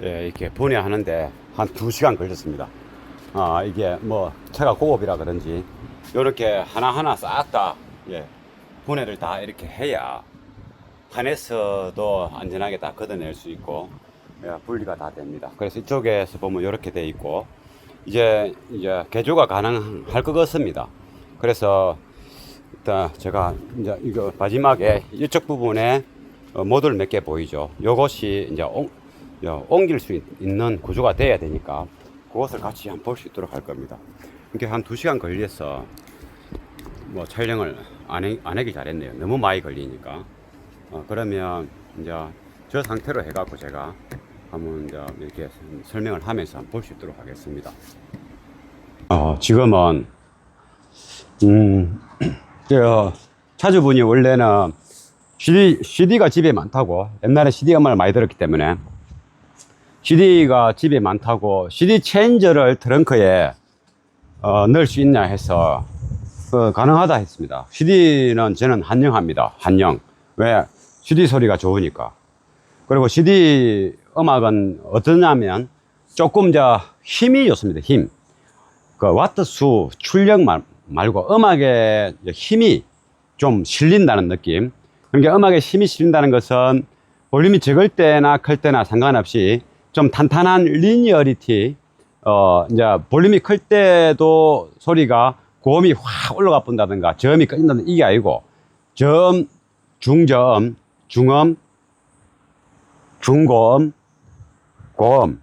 예, 이렇게 분해하는데 한 2시간 걸렸습니다. 이게 뭐 차가 고급이라 그런지 이렇게 하나하나 싹 다 예, 분해를 다 이렇게 해야 판에서도 안전하게 다 걷어낼 수 있고 예, 분리가 다 됩니다. 그래서 이쪽에서 보면 이렇게 돼 있고 이제 개조가 가능할 것 같습니다. 그래서 일단 제가 이제 이거 마지막에 이쪽 부분에 모듈 몇 개 보이죠. 요것이 이제 옮길 수 있는 구조가 돼야 되니까 그것을 같이 한번 볼 수 있도록 할 겁니다. 이렇게 한 2시간 걸려서 뭐 촬영을 안 하기 잘했네요. 너무 많이 걸리니까. 그러면 이제 저 상태로 해갖고 제가 한번 이제 이렇게 설명을 하면서 한번 볼 수 있도록 하겠습니다. 지금은 차주분이 원래는 CD가 집에 많다고, 옛날에 CD 음악을 많이 들었기 때문에 CD가 집에 많다고 CD 체인저를 트렁크에 넣을 수 있냐 해서 가능하다 했습니다. CD는 저는 환영합니다. 환영. 왜? CD 소리가 좋으니까. 그리고 CD 음악은 어떠냐면 조금 힘이 좋습니다. 힘. 그 와트 수, 출력 말고 음악에 힘이 좀 실린다는 느낌. 그러니까 음악에 힘이 실린다는 것은 볼륨이 적을 때나 클 때나 상관없이 좀 탄탄한 리니어리티, 이제 볼륨이 클 때도 소리가 고음이 확 올라가 본다든가 저음이 끊긴다든가 이게 아니고 저음, 중저음, 중음, 중고음, 고음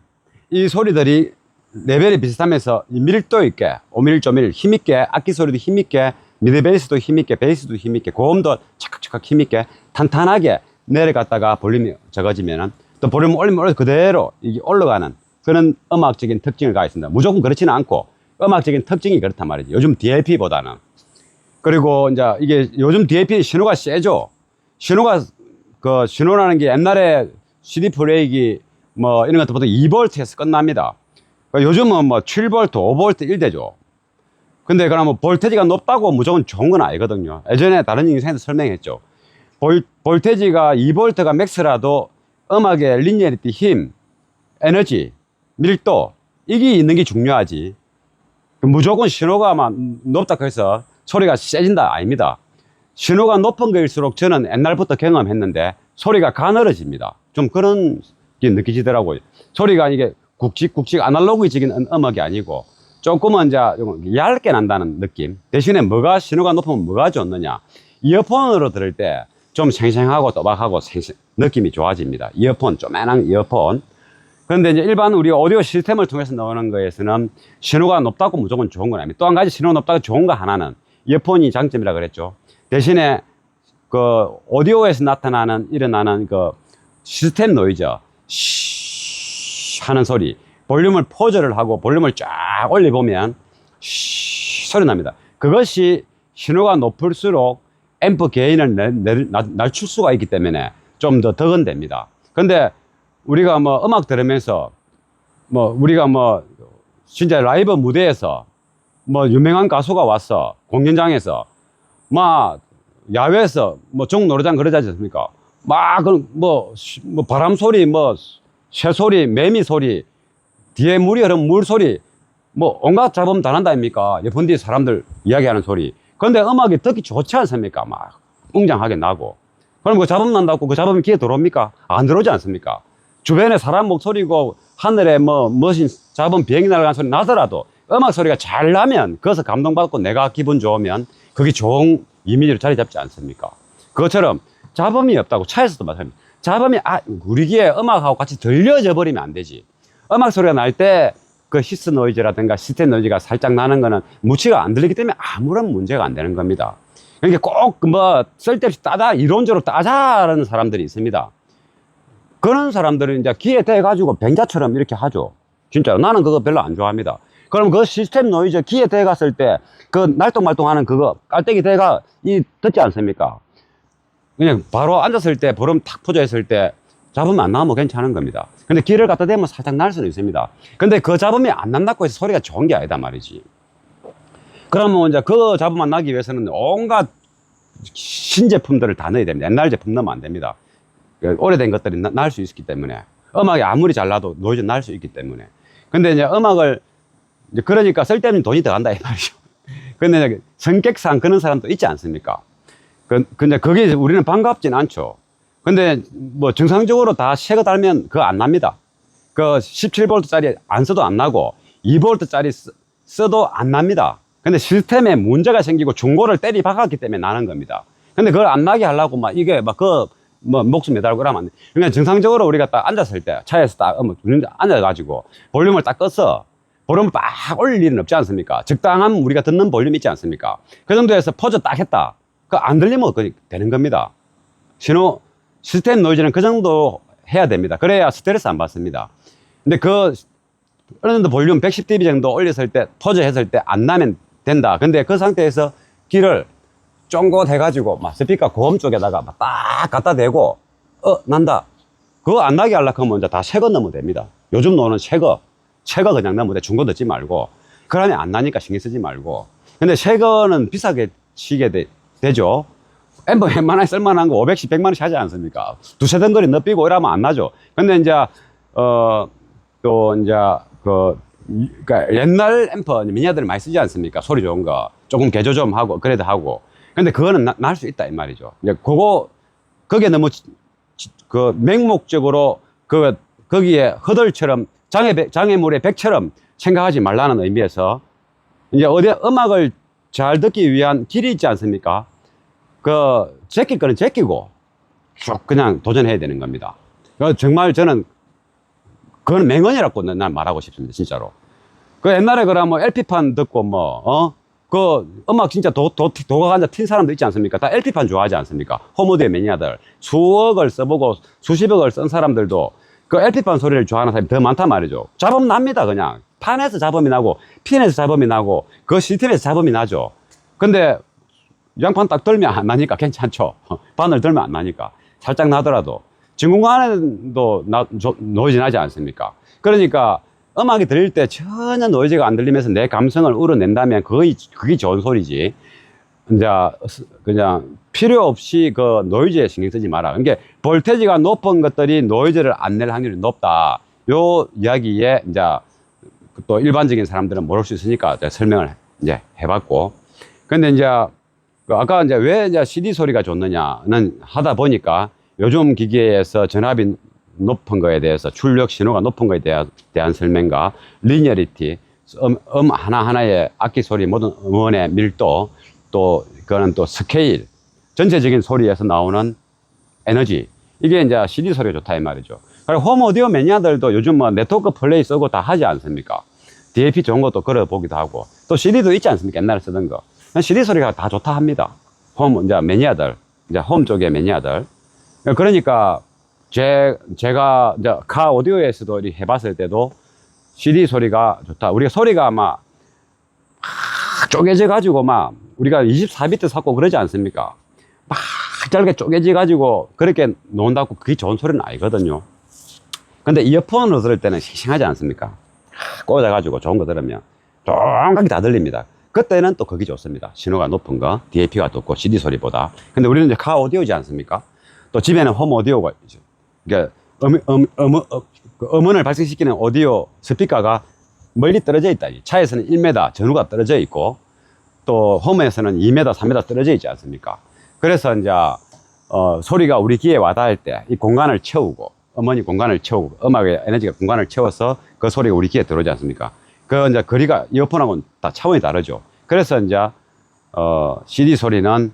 이 소리들이 레벨이 비슷하면서 밀도 있게 오밀조밀 힘있게 악기 소리도 힘있게 미드 베이스도 힘있게 베이스도 힘있게 고음도 착각착각 힘있게 탄탄하게 내려갔다가 볼륨이 적어지면은 또 볼륨을 올리면 그대로 이게 올라가는 그런 음악적인 특징을 가지고 있습니다. 무조건 그렇지는 않고 음악적인 특징이 그렇단 말이지. 요즘 DLP보다는. 그리고 이제 이게 요즘 DLP 신호가 세죠. 신호라는 게 옛날에 CD 플레이기 뭐 이런 것도 보통 2V에서 끝납니다. 요즘은 뭐 7V, 5V 1대죠. 근데 그러면 볼테지가 높다고 무조건 좋은 건 아니거든요. 예전에 다른 영상에서 설명했죠. 볼테지가 2V가 맥스라도 음악의 리니어리티, 힘, 에너지, 밀도 이게 있는 게 중요하지. 무조건 신호가 막 높다 해서 소리가 세진다 아닙니다. 신호가 높은 거일수록 저는 옛날부터 경험했는데 소리가 가늘어집니다. 좀 그런 게 느껴지더라고요. 소리가 이게 굵직굵직 아날로그적인 음악이 아니고 조금은 이제 얇게 난다는 느낌. 대신에 신호가 높으면 뭐가 좋느냐. 이어폰으로 들을 때 좀 생생하고 또박하고 느낌이 좋아집니다. 이어폰, 쪼매난 이어폰. 그런데 이제 일반 우리 오디오 시스템을 통해서 나오는 거에서는 신호가 높다고 무조건 좋은 건 아닙니다. 또 한 가지 신호가 높다고 좋은 거 하나는 이어폰이 장점이라 그랬죠. 대신에 그 오디오에서 일어나는 그 시스템 노이즈, 하는 소리, 볼륨을 포절을 하고 볼륨을 쫙 올려보면 소리 납니다. 그것이 신호가 높을수록 앰프 게인을 낮출 수가 있기 때문에 좀 더 덕은됩니다. 근데 우리가 뭐 음악 들으면서 우리가 진짜 라이브 무대에서 유명한 가수가 왔어 공연장에서 야외에서 종노래장 그러지 않습니까? 바람 소리 새 소리 매미 소리 뒤에 물이 흐르는 물 소리 온갖 잡음 다 난다 아닙니까? 옆에 뒤에 사람들 이야기하는 소리. 근데 음악이 듣기 좋지 않습니까? 웅장하게 나고. 그럼 그 잡음 난다고 그 잡음이 귀에 들어옵니까? 안 들어오지 않습니까? 주변에 사람 목소리고 하늘에 멋진 잡음 비행기 날아가는 소리 나더라도 음악 소리가 잘 나면 그것을 감동받고 내가 기분 좋으면 그게 좋은 이미지로 자리 잡지 않습니까? 그것처럼 잡음이 없다고 차에서도 마찬가지입니다. 잡음이 우리 귀에 음악하고 같이 들려져 버리면 안 되지. 음악 소리가 날 때 그 히스 노이즈라든가 시스템 노이즈가 살짝 나는 거는 무치가 안 들리기 때문에 아무런 문제가 안 되는 겁니다. 그러니까 꼭 쓸데없이 이론적으로 따자라는 사람들이 있습니다. 그런 사람들은 이제 귀에 대가지고 병자처럼 이렇게 하죠. 진짜로. 나는 그거 별로 안 좋아합니다. 그럼 그 시스템 노이즈 귀에 대갔을 때 그 날똥말똥하는 그거 깔때기 대가 듣지 않습니까? 그냥 바로 앉았을 때 보름 탁 퍼져 있을 때 잡음 안 나오면 괜찮은 겁니다. 근데 귀를 갖다 대면 살짝 날 수는 있습니다. 근데 그 잡음이 안 난다고 해서 소리가 좋은 게 아니다 말이지. 그러면 이제 그 잡음 안 나기 위해서는 온갖 신제품들을 다 넣어야 됩니다. 옛날 제품 넣으면 안 됩니다. 오래된 것들이 날 수 있기 때문에. 음악이 아무리 잘 나도 노이즈 날 수 있기 때문에. 근데 이제 음악을, 이제 그러니까 쓸데없는 돈이 들어간다, 이 말이죠. 근데 이제 성격상 그런 사람도 있지 않습니까? 근데 그게 우리는 반갑진 않죠. 근데 뭐 정상적으로 다 새거 달면 그거 안 납니다. 그 17V짜리 안 써도 안 나고 2V짜리 써도 안 납니다. 근데 시스템에 문제가 생기고 중고를 때리 박았기 때문에 나는 겁니다. 근데 그걸 안 나게 하려고 막 이게 막 뭐 목숨 매달고 그러면 안 돼. 그러니까 정상적으로 우리가 딱 앉았을 때 차에서 딱 앉아가지고 볼륨을 딱 꺼서 볼륨을 막 올릴 일은 없지 않습니까? 적당한 우리가 듣는 볼륨 있지 않습니까? 그 정도에서 퍼져 딱 했다. 그 안 들리면 되는 겁니다. 신호 시스템 노이즈는 그 정도 해야 됩니다. 그래야 스트레스 안 받습니다. 근데 그 어느 정도 볼륨 110dB 정도 올렸을 때 퍼져 했을 때 안 나면 된다. 근데 그 상태에서 귀를 쫑긋 해가지고 막 스피커 고음 쪽에다가 막 딱 갖다 대고 난다. 그거 안 나게 하려고 하면 이제 다 새거 넣으면 됩니다. 요즘 노는 새거 그냥 넣으면 돼. 중고 넣지 말고. 그러면 안 나니까 신경 쓰지 말고. 근데 새거는 비싸게 치게 되죠. 앰프 웬만하게 쓸만한 거 500씩 100만 원씩 하지 않습니까? 두세 덩거리 넣비고 이러면 안 나죠. 근데 이제 또 이제 그러니까 옛날 앰프 미니아들 많이 쓰지 않습니까? 소리 좋은 거 조금 개조 좀 하고 그래도 하고. 근데 그거는 날 수 있다 이 말이죠. 이제 거기에 너무 그 맹목적으로 거기에 허들처럼 장애물의 백처럼 생각하지 말라는 의미에서 이제 어디 음악을 잘 듣기 위한 길이 있지 않습니까? 제낄 거는 제끼고 쭉 그냥 도전해야 되는 겁니다. 정말 저는 그건 맹언이라고 난 말하고 싶습니다. 진짜로. 옛날에 그러면 LP판 듣고 음악 진짜 도가 앉아 튄 사람도 있지 않습니까? 다 LP판 좋아하지 않습니까? 홈오디오 매니아들. 수억을 써보고 수십억을 쓴 사람들도 그 LP판 소리를 좋아하는 사람이 더 많단 말이죠. 잡음 납니다, 그냥. 판에서 잡음이 나고, 핀에서 잡음이 나고, 그 시스템에서 잡음이 나죠. 근데 양판 딱 들면 안 나니까 괜찮죠. 바늘 들면 안 나니까. 살짝 나더라도. 진공관에도 노이즈 나지 않습니까? 그러니까 음악이 들릴 때 전혀 노이즈가 안 들리면서 내 감성을 우러낸다면 그게 좋은 소리지. 이제 그냥 필요 없이 그 노이즈에 신경 쓰지 마라. 그러니까 볼테지가 높은 것들이 노이즈를 안 낼 확률이 높다. 요 이야기에 이제 또 일반적인 사람들은 모를 수 있으니까 설명을 이제 해봤고. 근데 이제 아까 이제 왜 이제 CD 소리가 좋느냐는 하다 보니까 요즘 기기에서 전압이 높은 거에 대해서 출력 신호가 높은 거에 대한 설명과 리니어리티, 하나하나의 악기 소리 모든 음원의 밀도, 또 그거는 또 스케일, 전체적인 소리에서 나오는 에너지, 이게 이제 CD 소리가 좋다 이 말이죠. 그리고 홈 오디오 매니아들도 요즘 뭐 네트워크 플레이 쓰고 다 하지 않습니까? DAP 좋은 것도 걸어보기도 하고, 또 CD도 있지 않습니까? 옛날에 쓰던 거. CD 소리가 다 좋다 합니다. 홈 이제 매니아들, 이제 홈 쪽의 매니아들. 그러니까 제가 이제 카 오디오에서도 해봤을 때도 CD 소리가 좋다. 우리가 소리가 아마 쪼개져 가지고 막 우리가 24비트 샀고 그러지 않습니까? 막 짧게 쪼개져 가지고 그렇게 놓는다고 그게 좋은 소리는 아니거든요. 근데 이어폰으로 들을 때는 싱싱하지 않습니까? 꽂아 가지고 좋은 거 들으면 정확하게 다 들립니다. 그때는 또 그게 좋습니다. 신호가 높은 거, DAP가 높고 CD 소리보다. 근데 우리는 이제 카 오디오지 않습니까? 또 집에는 홈 오디오가 있죠. 그러니까 음원을 발생시키는 오디오 스피커가 멀리 떨어져 있다. 차에서는 1m 전후가 떨어져 있고, 또 홈에서는 2m, 3m 떨어져 있지 않습니까? 그래서 이제 소리가 우리 귀에 와닿을 때 이 공간을 채우고, 음원이 공간을 채우고, 음악의 에너지가 공간을 채워서 그 소리가 우리 귀에 들어오지 않습니까? 이제 거리가 이어폰하고는 다 차원이 다르죠. 그래서 이제 CD 소리는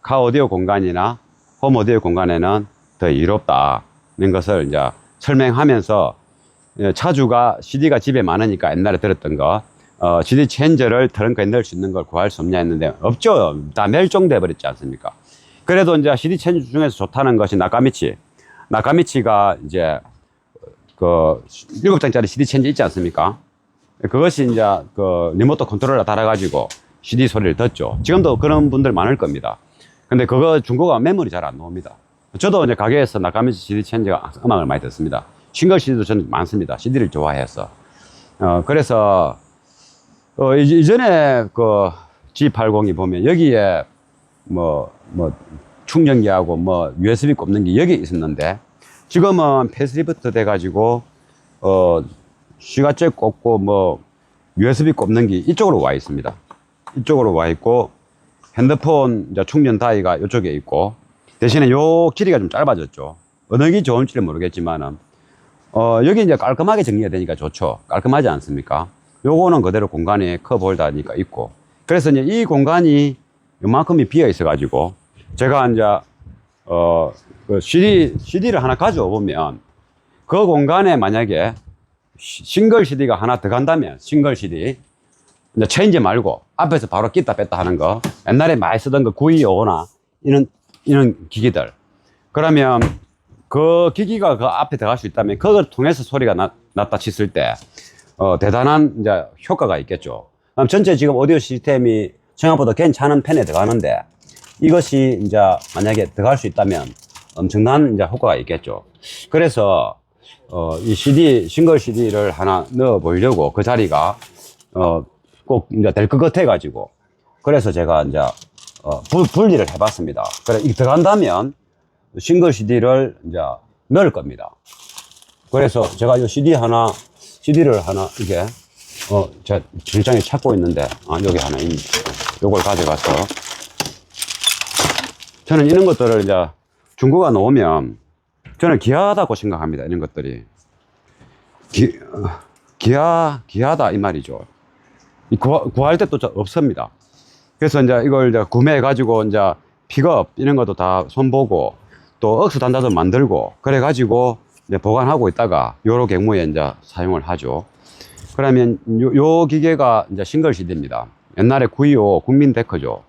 카 오디오 공간이나 홈 오디오 공간에는 더 이롭다는 것을 이제 설명하면서, 차주가 CD가 집에 많으니까 옛날에 들었던 거, CD 체인저를 트렁크에 넣을 수 있는 걸 구할 수 없냐 했는데 없죠. 다 멸종돼 버렸지 않습니까? 그래도 이제 CD 체인저 중에서 좋다는 것이 나카미치가 이제 7장짜리 CD 체인저 있지 않습니까? 그것이 이제 리모트 컨트롤러 달아가지고 CD 소리를 듣죠. 지금도 그런 분들 많을 겁니다. 근데 그거 중고가 메모리 잘 안 나옵니다. 저도 이제 가게에서 나카미치 CD 체인저 음악을 많이 듣습니다. 싱글 CD도 저는 많습니다. CD를 좋아해서. 그래서 이전에 G80이 보면 여기에 충전기하고 USB 꼽는 게 여기 있었는데, 지금은 페이스리프트 돼가지고, 시가잭 꽂고, 뭐, USB 꼽는 게 이쪽으로 와 있습니다. 이쪽으로 와 있고, 핸드폰 이제 충전 다이가 이쪽에 있고, 대신에 요 길이가 좀 짧아졌죠. 어느 게 좋을지는 모르겠지만은, 여기 이제 깔끔하게 정리가 되니까 좋죠. 깔끔하지 않습니까? 요거는 그대로 공간에 컵 홀더니까 있고. 그래서 이제 이 공간이 요만큼이 비어 있어가지고, 제가 이제, 그 CD를 하나 가져오 보면, 그 공간에 만약에 싱글 CD가 하나 들어간다면, 싱글 CD, 이제 체인지 말고, 앞에서 바로 끼다 뺐다 하는 거, 옛날에 많이 쓰던 거 9255나, 이런 기기들. 그러면, 그 기기가 그 앞에 들어갈 수 있다면, 그걸 통해서 소리가 났다 쳤을 때, 대단한 이제 효과가 있겠죠. 그럼 전체 지금 오디오 시스템이 생각보다 괜찮은 펜에 들어가는데, 이것이 이제 만약에 들어갈 수 있다면 엄청난 이제 효과가 있겠죠. 그래서, 이 싱글 CD를 하나 넣어 보려고 그 자리가, 꼭 이제 될 것 같아가지고. 그래서 제가 이제, 분리를 해봤습니다. 그래, 이 들어간다면 싱글 CD를 이제 넣을 겁니다. 그래서 제가 이 CD를 하나, 이게, 제가 진장에 찾고 있는데, 여기 하나 있네. 요걸 가져가서. 저는 이런 것들을 이제 중고가 나오면 저는 귀하다고 생각합니다. 이런 것들이. 귀하다 이 말이죠. 구할 때 또 없습니다. 그래서 이제 이걸 이제 구매해가지고 이제 픽업 이런 것도 다 손보고 또 억수 단자도 만들고 그래가지고 이제 보관하고 있다가 요런 경우에 이제 사용을 하죠. 그러면 요 기계가 이제 싱글 CD입니다. 옛날에 925 국민 데커죠.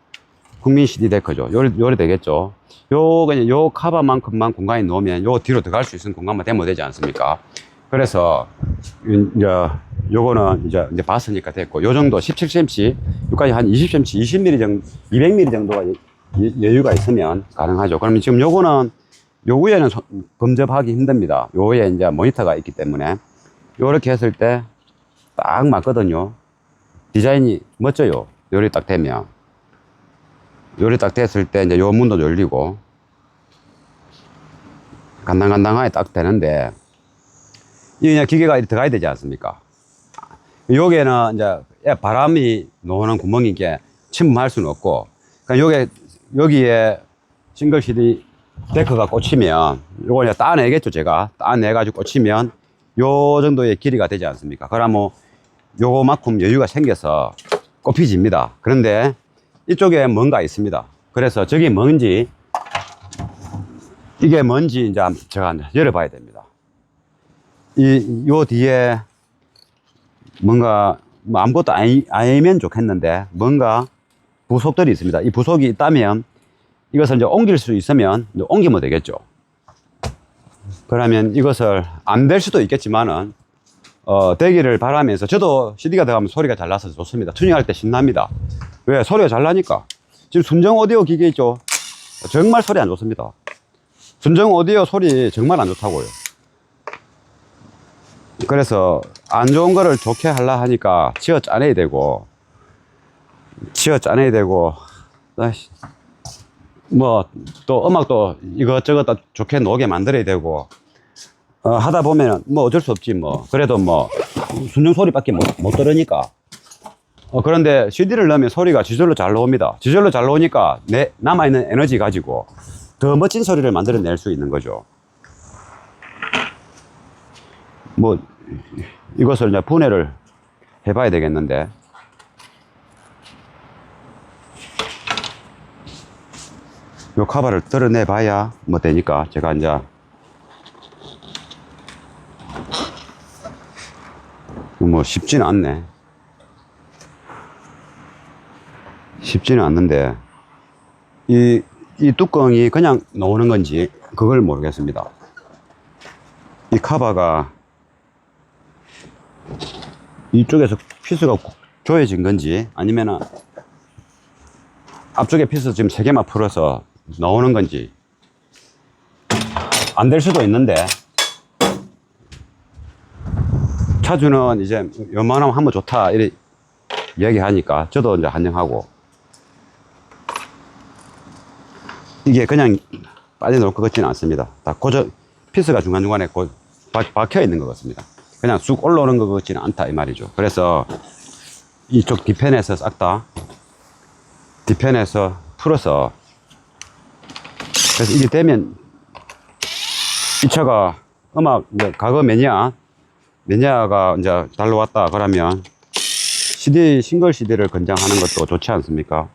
국민 CD 데커죠. 요래 되겠죠. 그냥 요 카바만큼만 공간에 놓으면 요 뒤로 들어갈 수 있는 공간만 되면 되지 않습니까? 그래서, 이제, 요거는 이제 봤으니까 됐고, 요 정도 17cm, 여기까지 한 20cm, 20mm 정도, 200mm 정도가 여유가 있으면 가능하죠. 그러면 지금 요거는, 요 위에는 범접하기 힘듭니다. 요 위에 이제 모니터가 있기 때문에, 요렇게 했을 때 딱 맞거든요. 디자인이 멋져요. 요리 딱 되면. 요리 딱 됐을 때 이제 요 문도 열리고 간당간당하게 딱 되는데 이 그냥 기계가 이렇게 들어가야 되지 않습니까? 여기에는 이제 바람이 나오는 구멍이게 침범할 수는 없고 그러니까 여기에 싱글 CD 데크가 꽂히면 요걸 이제 따내겠죠. 제가 따내가지고 꽂히면 요 정도의 길이가 되지 않습니까? 그러면 요만큼 여유가 생겨서 꼽히집니다. 그런데 이쪽에 뭔가 있습니다. 그래서 저게 뭔지, 이게 뭔지 이제 제가 열어봐야 됩니다. 요 뒤에 뭔가, 뭐 아무것도 아니면 좋겠는데, 뭔가 부속들이 있습니다. 이 부속이 있다면, 이것을 이제 옮길 수 있으면, 이제 옮기면 되겠죠. 그러면 이것을 안 될 수도 있겠지만은, 되기를 바라면서, 저도 CD가 들어가면 소리가 잘 나서 좋습니다. 튜닝할 때 신납니다. 왜? 소리가 잘 나니까. 지금 순정 오디오 기계 있죠? 정말 소리 안 좋습니다. 순정 오디오 소리 정말 안 좋다고요. 그래서 안 좋은 거를 좋게 하려 하니까 치어 짜내야 되고, 뭐, 또 음악도 이것저것 다 좋게 나오게 만들어야 되고, 하다 보면은 뭐 어쩔 수 없지 뭐. 그래도 뭐, 순정 소리밖에 못 들으니까. 그런데 CD를 넣으면 소리가 지절로 잘 나옵니다. 지절로 잘 나오니까 남아있는 에너지 가지고 더 멋진 소리를 만들어낼 수 있는 거죠. 뭐, 이것을 이제 분해를 해봐야 되겠는데. 요 카바를 드러내봐야 뭐 되니까 제가 이제 뭐 쉽지는 않네. 쉽지는 않는데 이 뚜껑이 그냥 나오는 건지 그걸 모르겠습니다. 이 카바가 이쪽에서 피스가 조여진 건지 아니면은 앞쪽에 피스 지금 3개만 풀어서 나오는 건지 안 될 수도 있는데 차주는 이제 요만하면 하면 좋다 이렇게 이야기하니까 저도 이제 환영하고 이게 그냥 빠져나올 것 같지는 않습니다. 다 피스가 중간중간에 박혀 있는 것 같습니다. 그냥 쑥 올라오는 것 같지는 않다 이 말이죠. 그래서 이쪽 뒤편에서 싹 다 뒤편에서 풀어서, 그래서 이게 되면 이 차가 음악 이제 과거 매니아가 이제 달려왔다 그러면 CD 싱글 CD를 권장하는 것도 좋지 않습니까?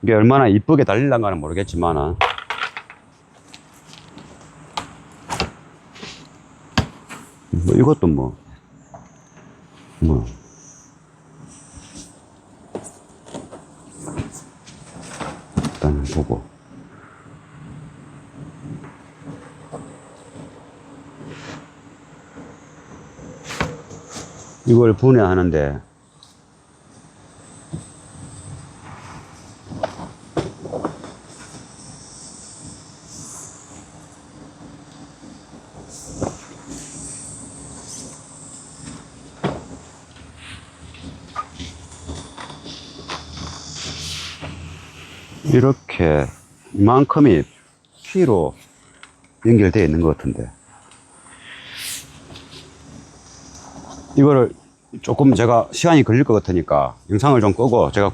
이게 얼마나 이쁘게 달릴란가는 모르겠지만은 뭐 이것도 뭐 일단 보고 이걸 분해하는데 이렇게 이만큼이 키로 연결되어 있는 것 같은데, 이거를 조금 제가 시간이 걸릴 것 같으니까 영상을 좀 끄고 제가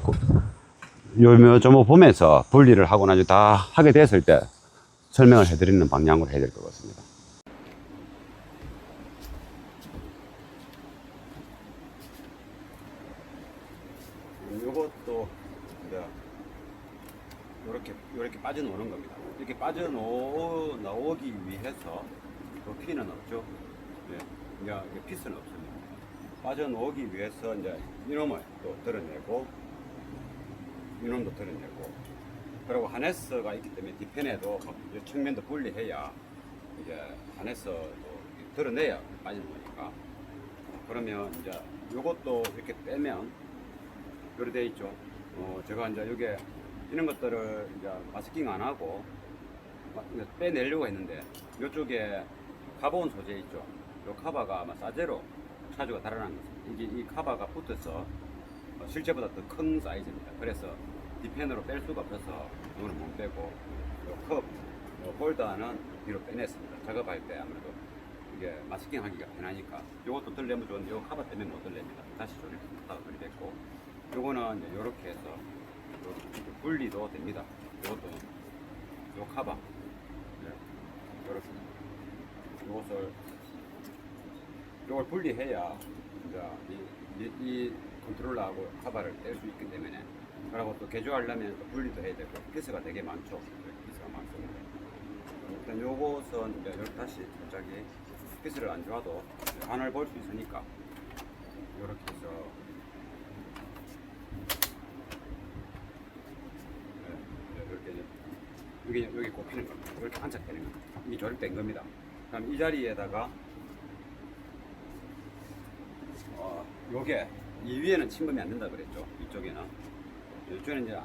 요즘뭐 보면서 분리를 하고 나중에 다 하게 됐을 때 설명을 해드리는 방향으로 해야 될 것 같습니다. 요것도 이렇게 빠져나오는 겁니다. 이렇게 빠져나오기 위해서 피는 없죠. 예, 이제 피스는 없습니다. 빠져나오기 위해서 이제 이놈을 또 드러내고, 이놈도 드러내고, 그리고 하네스가 있기 때문에 뒤편에도 측면도 분리해야 이제 하네스도 드러내야 빠지는 거니까. 그러면 이제 요것도 이렇게 빼면 이렇게 돼 있죠. 제가 이제 요게 이런 것들을 이제 마스킹 안 하고 빼내려고 했는데, 요쪽에 카본 소재 있죠. 요 카바가 아마 사제로 차주가 달아난 것입니다. 이게 이 카바가 붙어서 실제보다 더 큰 사이즈입니다. 그래서 뒤편으로 뺄 수가 없어서 이거는 못 빼고, 요 홀더는 뒤로 빼냈습니다. 작업할 때 아무래도 이게 마스킹 하기가 편하니까. 요것도 들려면 좋은데 요 카바 때문에 못 들립니다. 다시 조립하다가 조립했고, 요거는 이제 요렇게 해서 분리도 됩니다. 요것도 요 카바, 네, 이렇습니다. 요걸 분리해야 이제 이 컨트롤러하고 카바를 뗄 수 있기 때문에. 그리고 또 개조하려면 또 분리도 해야 되고 피스가 되게 많죠. 피스가 많습니다. 일단 요것은 이제 다시 갑자기 피스를 안 좋아도 간을 볼 수 있으니까 이렇게 해서 여기 꼽히는 겁니다. 이렇게 안착되는 겁니다. 이게 조립된 겁니다. 그럼 이 자리에다가 요게 이 위에는 침범이 안 된다 그랬죠. 이쪽에는. 이쪽에는 이제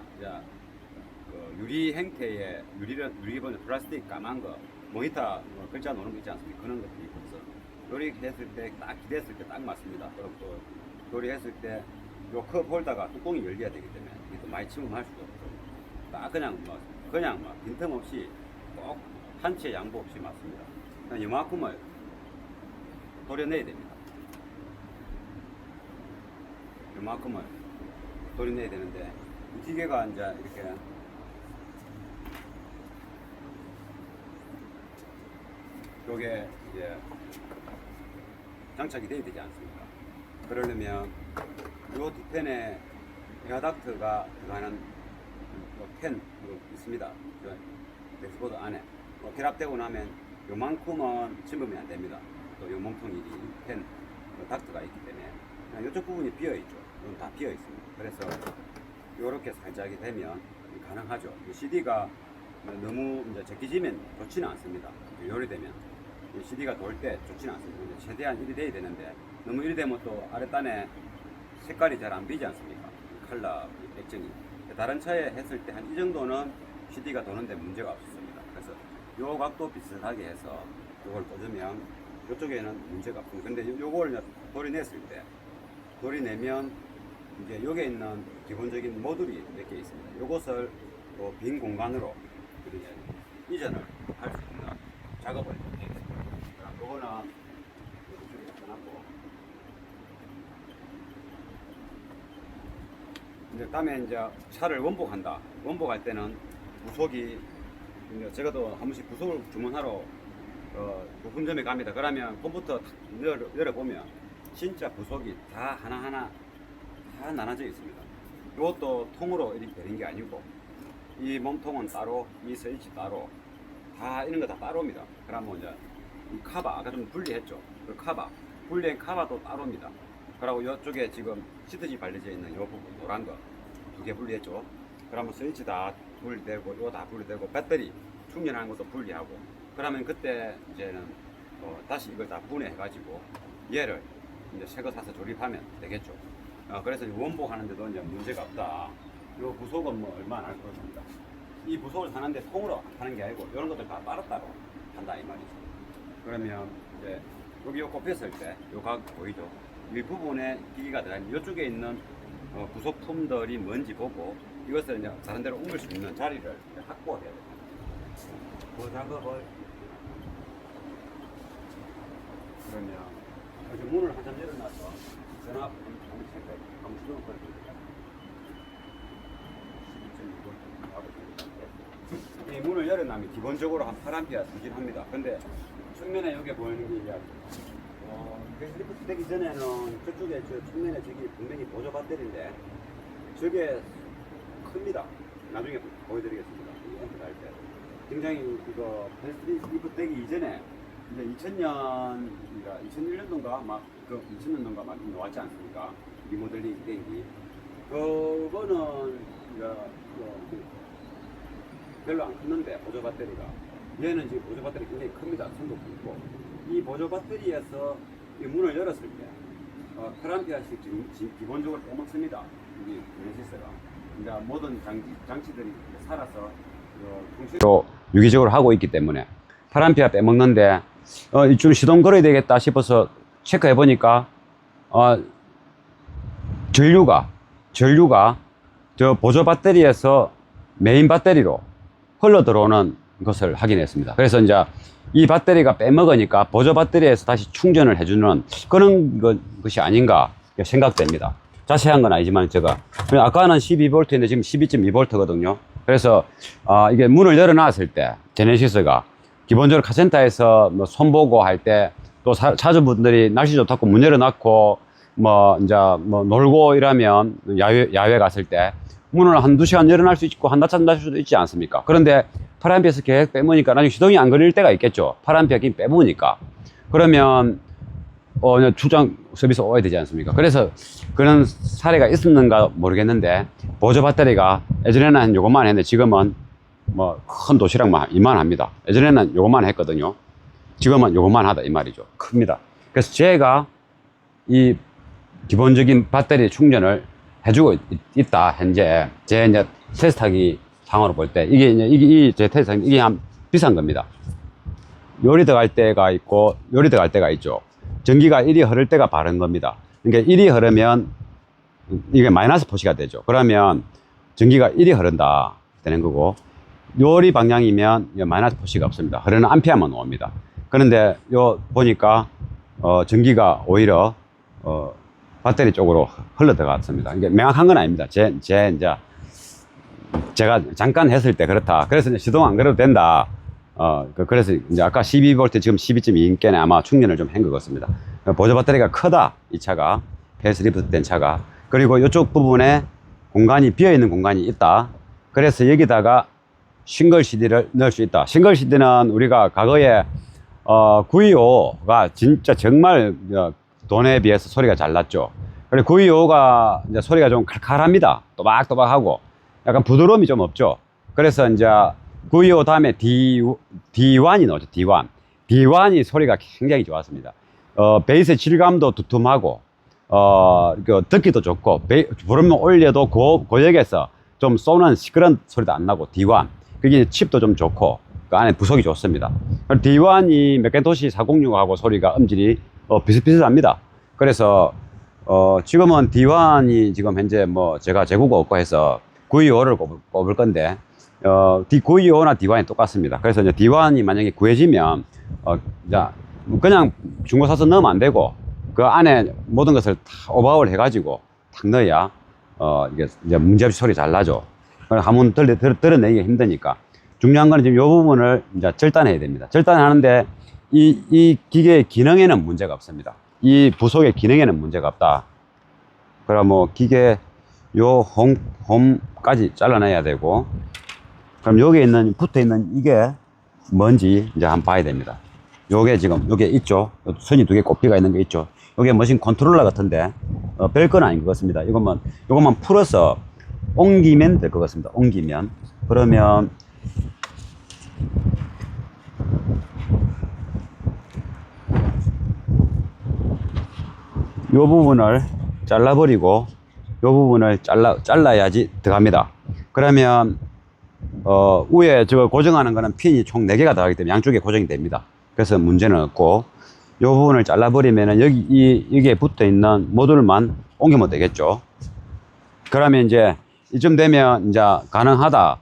그 유리 형태의 유리본 플라스틱 까만 거 모니터 글자 노는 거 있지 않습니까? 그런 것들이 있어서 요리했을 때 딱 기대했을 때 딱 맞습니다. 그리고 또 요리했을 때 요 컵 홀더가 뚜껑이 열려야 되기 때문에 이게 또 많이 침범할 수도 없고, 딱 그냥 빈틈없이 꼭 한치의 양보 없이 맞습니다. 그냥 이만큼을 도려내야 됩니다. 이만큼을 도려내야 되는데, 이 기계가 이제 이렇게 요게 이제 장착이 돼야 되지 않습니까? 그러려면 요 뒤편에 에어닥트가 들어가는 펜 있습니다. 데스보드 안에 결합되고 나면 요만큼은 침범이 안 됩니다. 또 요 몸통이 펜 닥트가 있기 때문에 이쪽 부분이 비어 있죠. 이건 다 비어 있습니다. 그래서 이렇게 살짝이 되면 가능하죠. CD가 너무 이제 제끼지면 좋지는 않습니다. 요리되면 CD가 돌 때 좋지는 않습니다. 최대한 1이 돼야 되는데, 너무 1이 되면 또 아랫단에 색깔이 잘 안 비지 않습니까? 컬러 액정이. 다른 차에 했을 때 한 이 정도는 CD가 도는데 문제가 없습니다. 그래서 요 각도 비슷하게 해서 요걸 꽂으면 이쪽에는 문제가 없습니다. 근데 요걸 도리내면 이제 여기에 있는 기본적인 모듈이 몇 개 있습니다. 요것을 빈 공간으로 이전을 할 수 있는 작업을 해 있습니다. 일단 이제 다음에 이제 차를 원복한다. 원복할 때는 부속이 이제 적어도 한 번씩 부속을 주문하러 부품점에 갑니다. 그러면 컴퓨터 열어보면 진짜 부속이 다 하나하나 다 나눠져 있습니다. 이것도 통으로 이렇게 되는 게 아니고 이 몸통은 따로, 이 스위치 따로, 다 이런 거 다 따로입니다. 그러면 이제 이 카바 아까 좀 분리했죠. 그 카바 분리한 카바도 따로입니다. 그리고 이쪽에 지금 시트지 발려져 있는 이 부분 노란 거 두 개 분리했죠. 그러면 스위치 다 분리되고 이거 다 분리되고 배터리 충전하는 것도 분리하고 그러면 그때 이제는 다시 이걸 다 분해해 가지고 얘를 이제 새 거 사서 조립하면 되겠죠. 그래서 원복하는데도 이제 문제가 없다. 이 부속은 뭐 얼마 안 할 것입니다. 이 부속을 사는데 통으로 하는 게 아니고 이런 것들 다 따로따로 한다 이 말이죠. 그러면 이제 여기 꼽혔을 때 요 각 보이죠? 이 부분에 기기가 들어가면 이쪽에 있는 부속품들이 뭔지 보고 이것을 이제 다른 데로 옮길 수 있는 자리를 확보해야 됩니다. 그 작업을 그러면 여기 문을 한참 열어놔서 전압 한번 체크해 한번 수동을 걸어줍니다. 이 문을 열어놔면 기본적으로 한 8A 수준합니다. 근데 측면에 여기 보이는 게 이제 리프트 되기 전에는 저쪽에 저 측면에 저기 분명히 보조 배터리인데 저게 큽니다. 나중에 보여드리겠습니다. 이 할 때. 굉장히 이거 리프트 되기 이전에 이제 2001년도인가 막 그 2000년도인가 막 나왔지 않습니까? 리모델링 비행기. 그거는 이제 별로 안 컸는데 보조 배터리가 얘는 지금 보조 배터리 굉장히 큽니다. 손도 크고 이 보조 배터리에서 이 문을 열었을 때 8A씩 지금 기본적으로 빼먹습니다. 여기 제네시스가 이제 모든 장치들이 살아서 통째로 유기적으로 하고 있기 때문에 8A 빼먹는데 이쯤 시동 걸어야 되겠다 싶어서 체크해 보니까 전류가 저 보조 배터리에서 메인 배터리로 흘러 들어오는 것을 확인했습니다. 그래서 이제 이 배터리가 빼먹으니까 보조 배터리에서 다시 충전을 해주는 그런 것이 아닌가 생각됩니다. 자세한 건 아니지만 제가 아까는 12V인데 지금 12.2V거든요. 그래서 이게 문을 열어놨을 때 제네시스가 기본적으로 카센터에서 뭐 손보고 할 때 또 차주분들이 날씨 좋다고 문 열어놨고 뭐 이제 뭐 놀고 이러면 야외 갔을 때 문을 한두 시간 열어놓을 수 있고 한낮잠 잘 수도 있지 않습니까? 그런데 8A에서 계속 빼보니까 나중에 시동이 안 걸릴 때가 있겠죠. 8A 빼보니까. 그러면 출장 서비스 오야 되지 않습니까? 그래서 그런 사례가 있었는가 모르겠는데 보조 배터리가 예전에는 한 요것만 했는데 지금은 뭐 큰 도시락만 이만합니다. 예전에는 요것만 했거든요. 지금은 요것만 하다 이 말이죠. 큽니다. 그래서 제가 이 기본적인 배터리 충전을 해주고 있다. 현재 제 이제 테스트하기 상으로 볼 때 이게 제 테스트하기 이게 한 비싼 겁니다. 요리 들어갈 때가 있고 요리 들어갈 때가 있죠. 전기가 이리 흐를 때가 바른 겁니다. 그러니까 이리 흐르면 이게 마이너스 표시가 되죠. 그러면 전기가 이리 흐른다 되는 거고 요리 방향이면 마이너스 표시가 없습니다. 흐르는 암페어만 나옵니다. 그런데 요 보니까 전기가 오히려 배터리 쪽으로 흘러 들어갔습니다. 이게 명확한 건 아닙니다. 제가 잠깐 했을 때 그렇다. 그래서 이제 시동 안 걸어도 된다. 그래서 이제 아까 12V 지금 12.2인께는 아마 충전을 좀 한 것 같습니다. 보조 배터리가 크다. 이 차가. 페이스리프트 된 차가. 그리고 이쪽 부분에 공간이 비어있는 공간이 있다. 그래서 여기다가 싱글 CD를 넣을 수 있다. 싱글 CD는 우리가 과거에 925가 진짜 정말 돈에 비해서 소리가 잘 났죠. 그리고 925가 이제 소리가 좀 칼칼합니다. 또박또박하고 약간 부드러움이 좀 없죠. 그래서 이제 925 다음에 D1이 나오죠. D1. D1이 소리가 굉장히 좋았습니다. 베이스 질감도 두툼하고, 듣기도 좋고, 부르면 올려도 고역에서 좀 쏘는 시끄러운 소리도 안 나고, D1. 그게 칩도 좀 좋고, 그 안에 부속이 좋습니다. D1이 맥켄토시 406하고 소리가 음질이 비슷비슷합니다. 그래서, 지금은 D1이 지금 현재 뭐 제가 재고가 없고 해서 925를 꼽을 건데, 925나 D1이 똑같습니다. 그래서 이제 D1이 만약에 구해지면, 그냥 중고 사서 넣으면 안 되고 그 안에 모든 것을 다 오버하울 해가지고 탁 넣어야 이게 이제 문제없이 소리 잘 나죠. 한번 드러내기가 힘드니까. 중요한 거는 지금 이 부분을 이제 절단해야 됩니다. 절단하는데 이 기계의 기능에는 문제가 없습니다. 이 부속의 기능에는 문제가 없다. 그럼 뭐 기계 요 홈까지 잘라내야 되고, 그럼 여기에 있는 붙어 있는 이게 뭔지 이제 한번 봐야 됩니다. 요게 지금 요게 있죠. 선이 두 개 꼽히가 있는 게 있죠. 요게 머신 컨트롤러 같은데 별건 아닌 것 같습니다. 요것만 풀어서 옮기면 될 것 같습니다. 옮기면. 그러면 요 부분을 잘라버리고 요 부분을 잘라야지 들어갑니다. 그러면 위에 저거 고정하는 거는 핀이 총 4개가 들어가기 때문에 양쪽에 고정이 됩니다. 그래서 문제는 없고, 요 부분을 잘라버리면은 여기에 붙어 있는 모듈만 옮기면 되겠죠. 그러면 이제 이쯤 되면 이제 가능하다,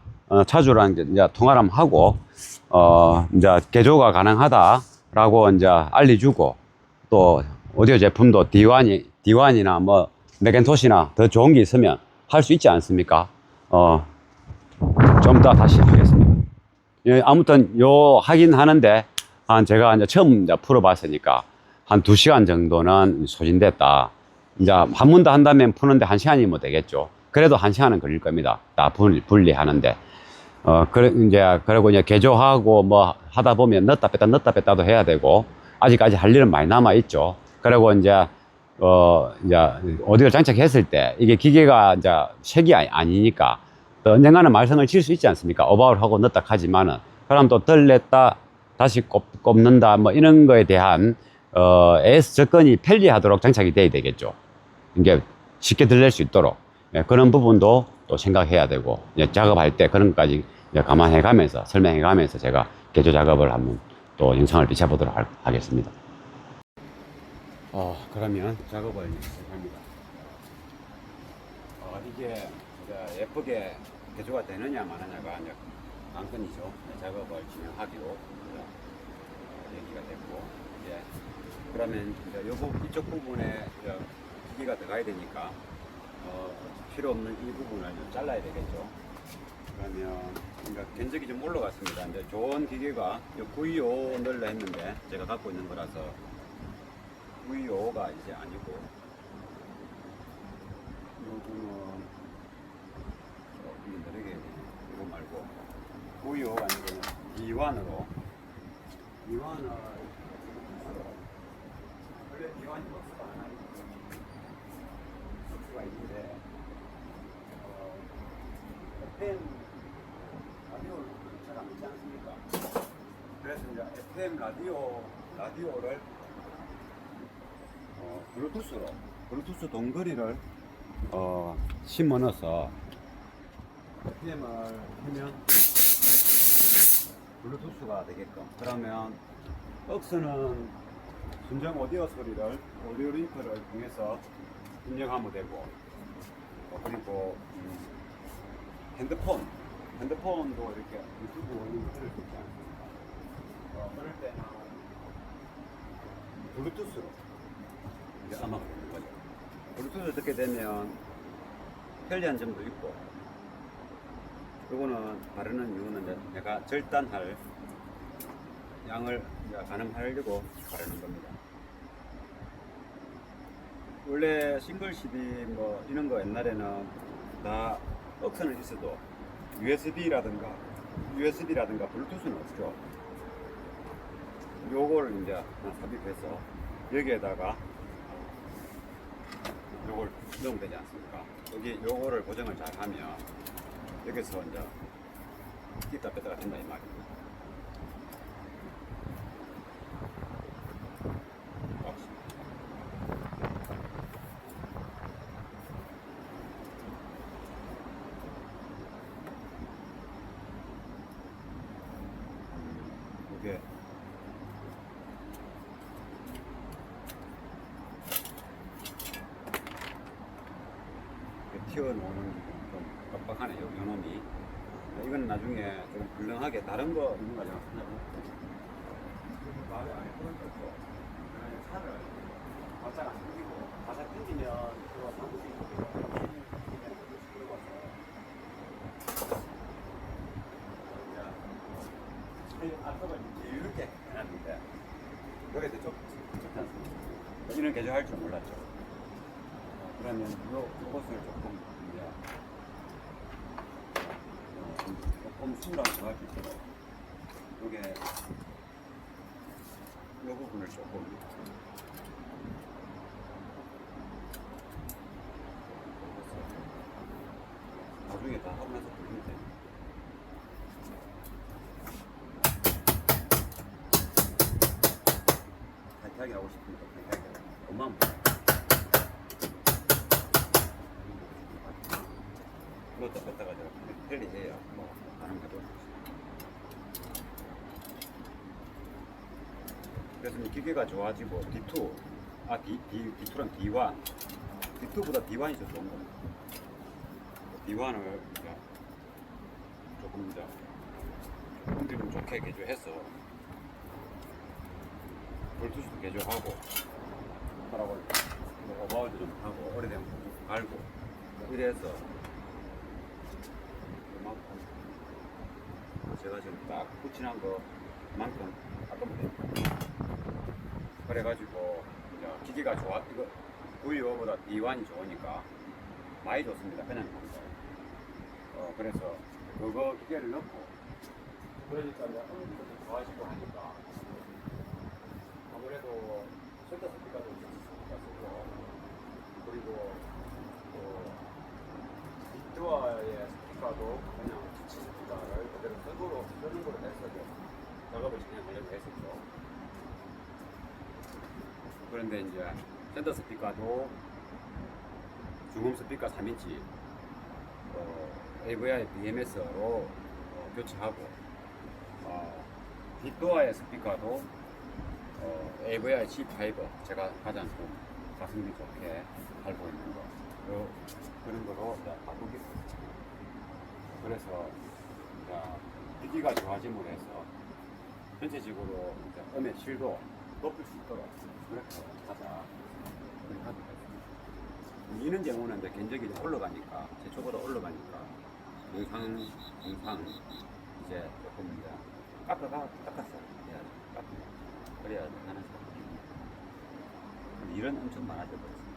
차주랑 이제 통화를 한번 하고, 이제 개조가 가능하다라고 이제 알려주고, 또 오디오 제품도 D1이나 뭐 맥앤토시나 더 좋은 게 있으면 할 수 있지 않습니까? 좀 이따 다시 하겠습니다. 예, 아무튼 하긴 하는데 제가 이제 처음 이제 풀어봤으니까 한 2시간 정도는 소진됐다. 이제 한 번 더 한다면 푸는데 1시간이면 되겠죠. 그래도 1시간은 걸릴 겁니다. 다 분리하는데. 그리고 이제 개조하고 뭐 하다 보면 넣었다 뺐다도 해야 되고, 아직까지 할 일은 많이 남아있죠. 그리고 이제 오디오를 장착했을 때 이게 기계가 이제 색이 아니니까 또 언젠가는 말썽을 칠 수 있지 않습니까? 오버하울 하고 넣었다 하지만은, 그럼 또 덜 냈다 다시 꼽는다 뭐 이런 거에 대한 AS 접근이 편리하도록 장착이 돼야 되겠죠. 이게 쉽게 들릴 수 있도록. 예, 그런 부분도 또 생각해야 되고, 작업할 때 그런 것까지 감안해 가면서 설명해 가면서 제가 개조 작업을 한번 또 영상을 비춰보도록 하겠습니다. 그러면 작업을 시작합니다. 이게 이제 예쁘게 개조가 되느냐 마느냐가 이제 관건이죠. 작업을 진행하기로 얘기가 됐고, 이제 그러면 이제 이쪽 부분에 기계가 들어가야 되니까 필요 없는 이 부분을 좀 잘라야 되겠죠. 그러면 그러니까 견적이 좀 올라갔습니다. 이제 좋은 기계가 925 넣으려 했는데 제가 갖고 있는 거라서 925가 이제 아니고, 요거는 조금 다르게 이거 말고 925가 아니고 D1으로 D1을 원래 D1이 박스가 하나 있고 박스가 있는데 FM 라디오를 잘 안 믿지 않습니까? 그래서 이제 FM 라디오를 블루투스 동거리를 심어 넣어서 FM을 하면 블루투스가 되게끔, 그러면 억스는 순정 오디오 소리를 오디오 링크를 통해서 입력하면 되고, 그리고 핸드폰도 이렇게 유튜브 원리로 들을 수 있지 않습니까? 그럴 때는 블루투스로 이제 음악을 듣는 거죠. 블루투스를 듣게 되면 편리한 점도 있고, 요거는 바르는 이유는 이제 내가 절단할 양을 가늠하려고 바르는 겁니다. 원래 싱글 CD 뭐 이런 거 옛날에는 다 억선은 있어도 USB라든가 블루투스는 없죠. 요거를 이제 하나 삽입해서 여기에다가 요걸 넣으면 되지 않습니까? 여기 요거를 고정을 잘 하면 여기서 이제 띄다 뺐다가 된다 이 말입니다. 이게 튀어나오는 좀 빡빡하네요, 요놈이. 이건 나중에 좀 훌륭하게 다른 거 있는 거죠. 말을 안 해보는 거고, 그냥 차를 바짝 안 당기고, 바짝 당기면 그거 당길 수 있거든요. 그러고 와서, 앞쪽을 이렇게 해놨는데, 여기도 좋지 않습니까? 이런 개조할 줄 몰랐죠. 그러면 요것을 조금, 조금 순하게 좋아할 수 있도록, 요게, 요 부분을 조금, 나중에 다 하고 나서 돌리면 돼요. 타이트하게 하고 싶으니까 타이트하게 하고, 엄마는 넣었다 뺐다가 제가 편리해야 뭐 가능해도 그래서 이 기계가 좋아지고 D2 D2랑 D1 D2보다 D1이 더 좋은 겁니다. D1을 조금 이제 흔들림 좋게 개조해서 볼투스도 개조하고 뭐라고 오버홀도 좀 하고 오래되면 좀 갈고 이래서 제가 지금 딱 붙이는 거만큼 깎으면 됩니다. 그래가지고 기계가 좋아 이거 V5보다 D1이 좋으니까 많이 좋습니다. 그냥 합니다. 그래서 그거 기계를 넣고 그러니까 이제 음질도 좋아지고 하니까 아무래도 쉘터 스피커도 스피커 쓰고 그리고 또 뒷도어의 스피커도 그냥 기치 스피커를 그대로 쓰는 거로 했어요. 작업을 진행하려고 했었죠. 그런데 이제 센터 스피커도 중음 스피커 3인치 AVI BMS로 교체하고 뒷도어의 스피커도 AVI C5 제가 가장 좀 가성비 좋게 알고 있는 거 그런 거로 바꾸기 그래서 기기가 좋아짐으로 해서 전체적으로 음의 질도 높일 수 있도록 그렇게 하자 그렇게 하도록 했습니다. 이런 경우는 이제 견적이 올라가니까 제초보다 올라가니까 영상 이제 조금 이제 깎아서 해야지 그래야 하는 사람 일은 엄청 많아져 버렸습니다.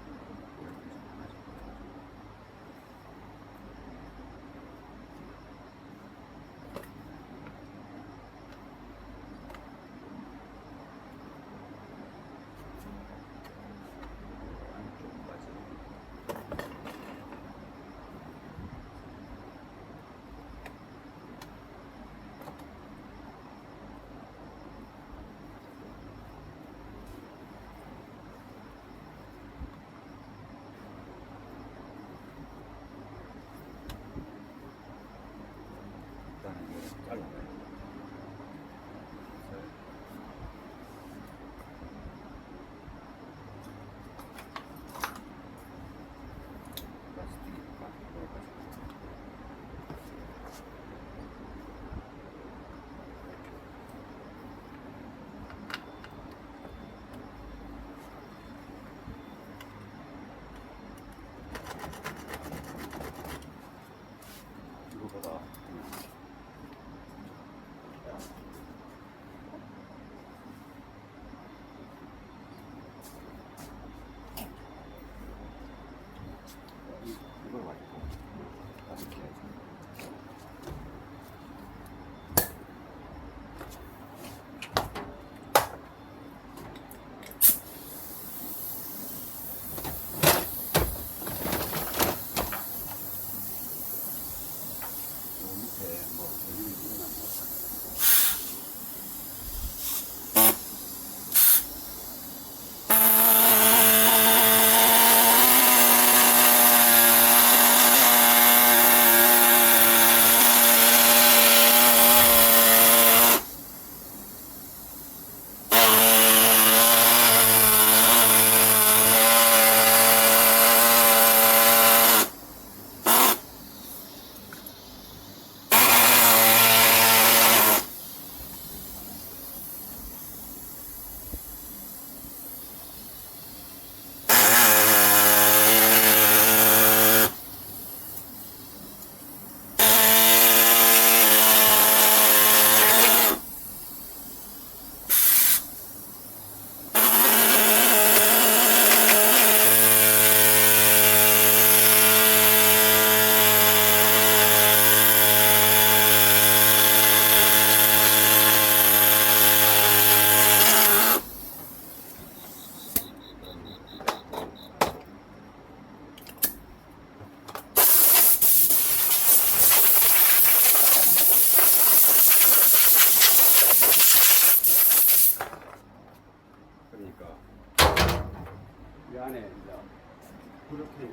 그렇게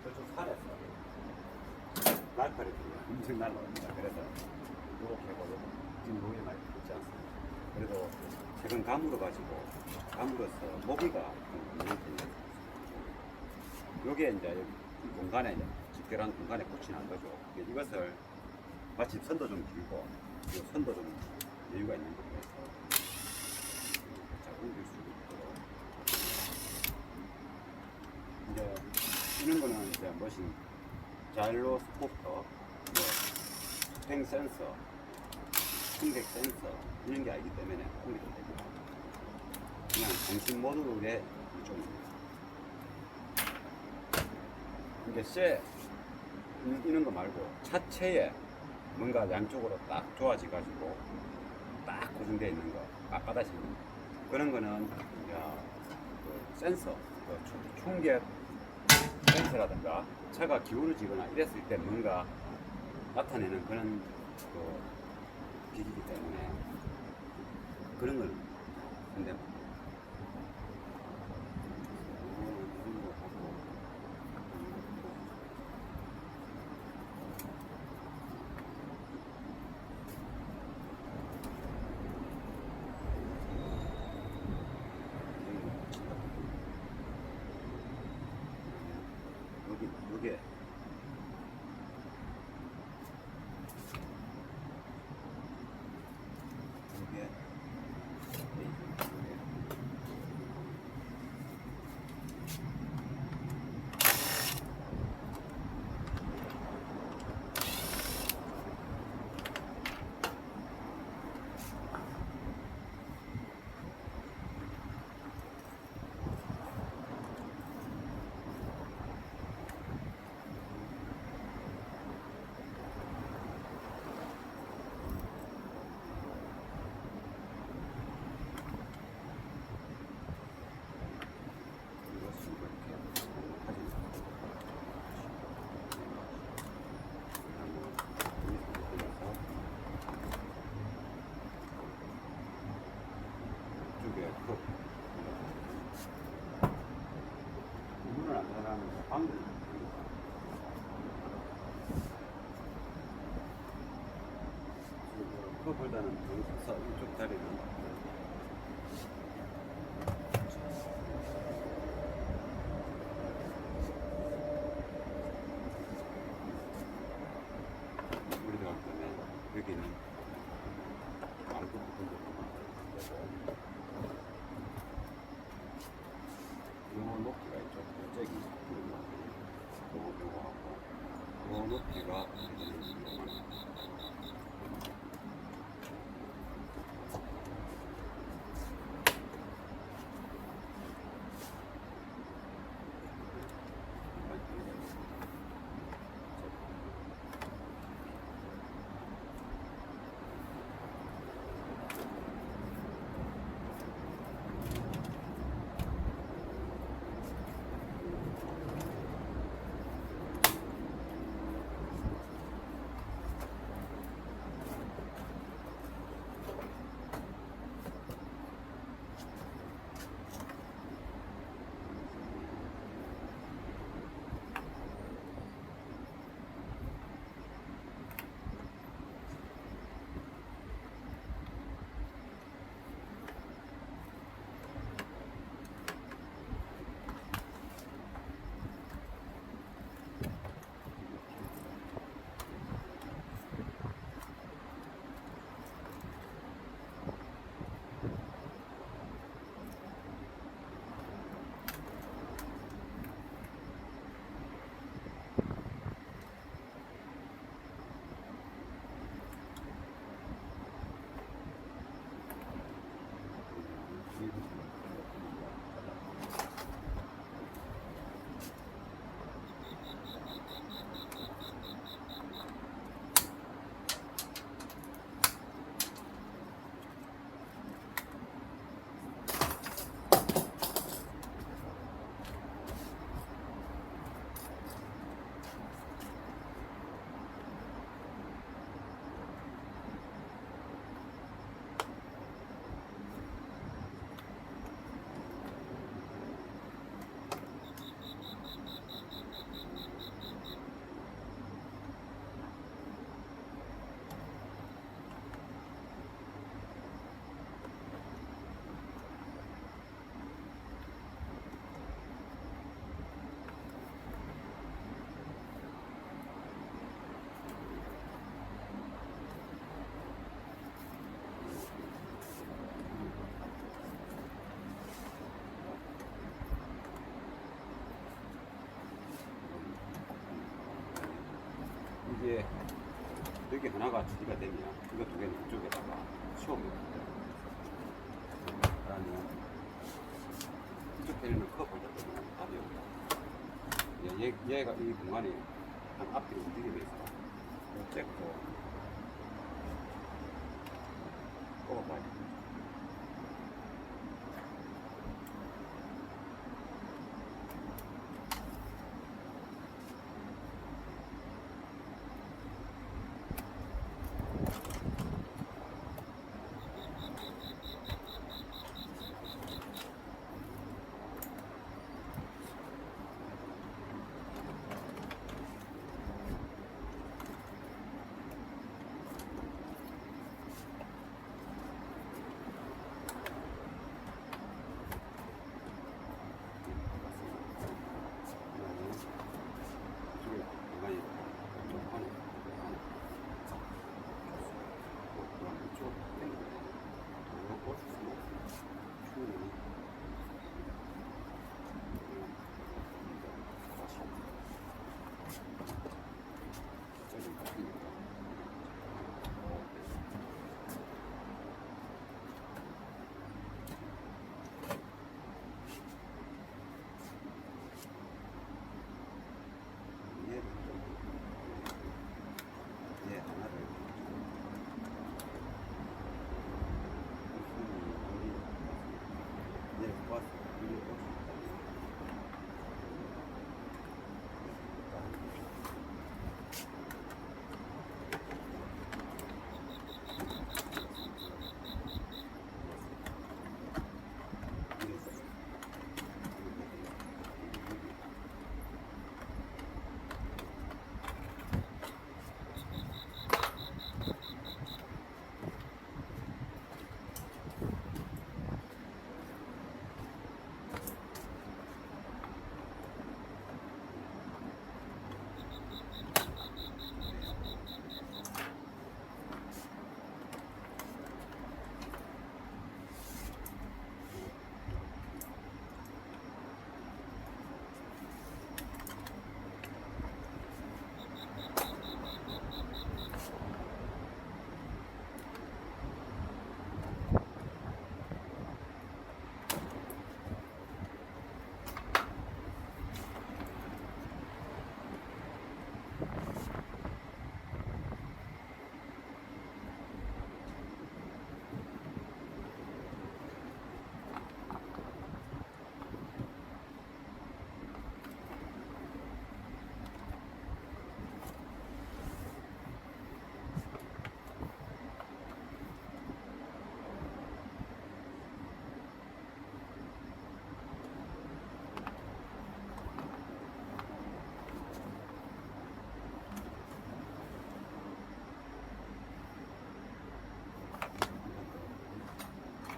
저쪽 산에서 날파리 엄청 날라옵니다. 그래서 이렇게 해보고 지금 노예 많이 있지 않습니다. 그래도 최근 가물어 가지고 가물어서 모기가 좀 있는 편이에요. 요게 이제 여기 공간에 이제 집결한 공간에 붙이는 거죠. 이것을 마침 선도 좀 길고 이 선도 좀 여유가 있는 거고 해서 잘 옮길 수 있도록 이제 이런 거는 이제 머신 자일로 스포터, 수행 센서, 충격 센서 이런 게 아니기 때문에 옮겨도 됩니다. 그냥 정신 모듈의 일종입니다. 이게 쇠 이런 거 말고 차체에 뭔가 양쪽으로 딱 좋아져 가지고 딱 고정되어 있는 거 빳빳하신 그런 거는 그 센서, 그 충격 센서라든가 차가 기울어지거나 이랬을 때 뭔가 나타내는 그런 그 기기이기 때문에 그런 걸 근데 요게 문을 안 닫아놓으면 방금 그거보다는 더 이쪽 자리는 물이 들어가기 때문에 여기는 아무것도 부분 요 높이가 있죠. 저기 요거 하고 요 높이가 여기에 여기 하나가 처리가 되면 이거 두 개는 이쪽에다가 치워버려요. 그러면 이쪽 헬리는 커버가 되면 답이 없다. 얘가 이 공간이 한 앞뒤로 움직이면서 잭도 뽑아봐야 돼.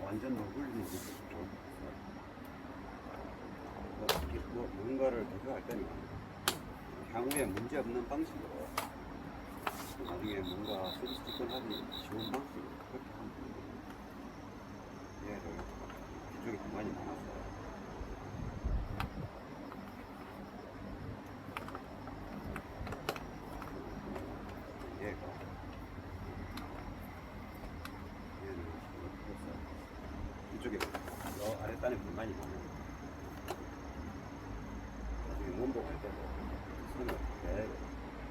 완전 너굴리는 게 좋죠. 뭔가를 대표할 때는 향후에 문제 없는 방식으로 나중에 뭔가 서비스 접근하기 쉬운 방식으로 그렇게 하면 됩니다. 얘를 이쪽에 공간이 많아서 얘가 이쪽에 저 아랫단에 공간이 많아요. 나중에 원복할 때도 손을 내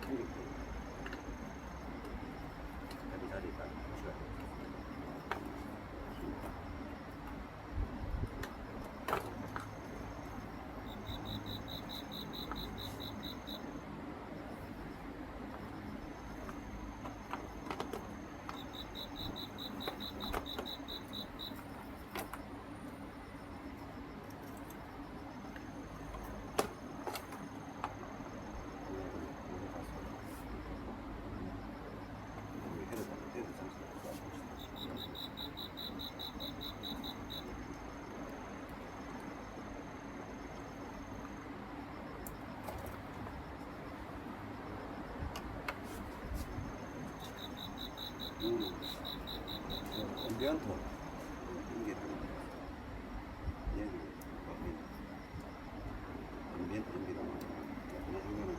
당길 때 자기 자리에 딱 붙여야 돼요. 앰비언트 이게 얘는 앰비언트 연비가 나중에는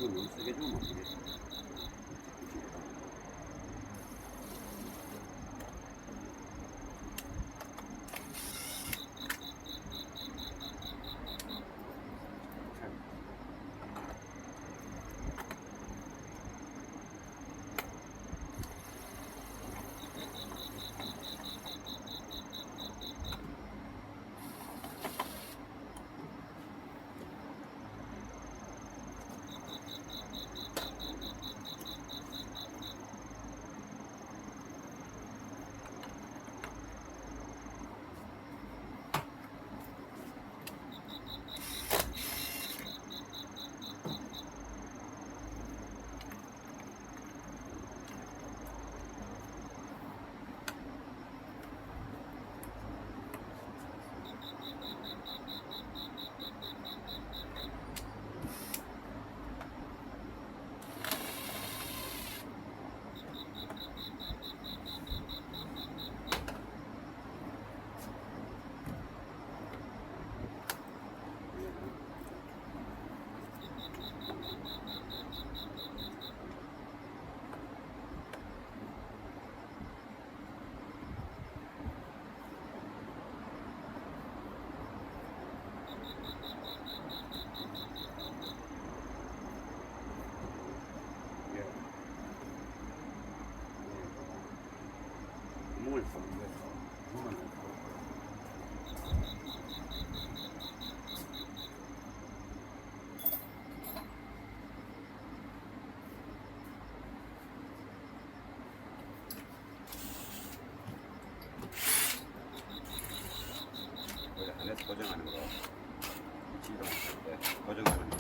이거 너무 세게 주면 안 되겠어. 구멍을 쏘는데 구멍을 쏘고 안에서 고정하는 거 지동할 때 고정하는 거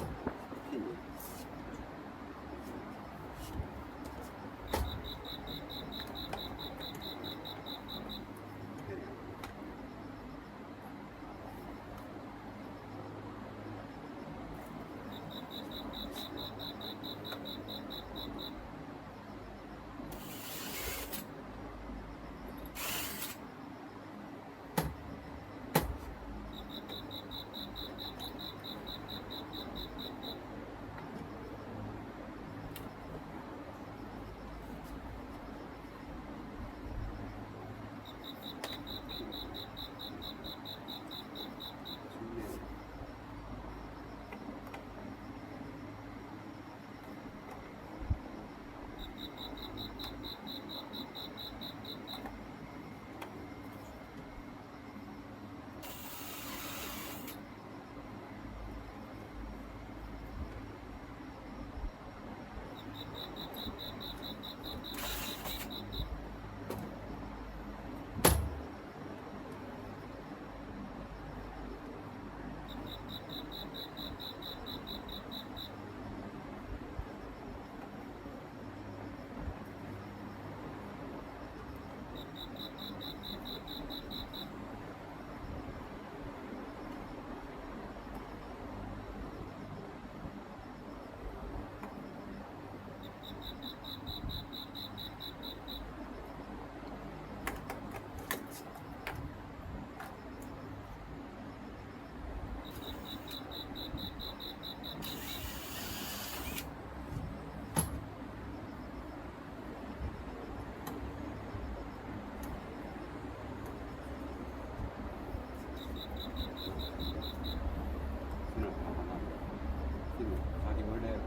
핀이 자기 원래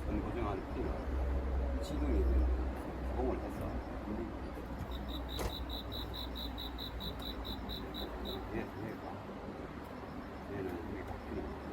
선 고정한 핀을 시동이 구멍을 했어. 얘는 여기 바뀌는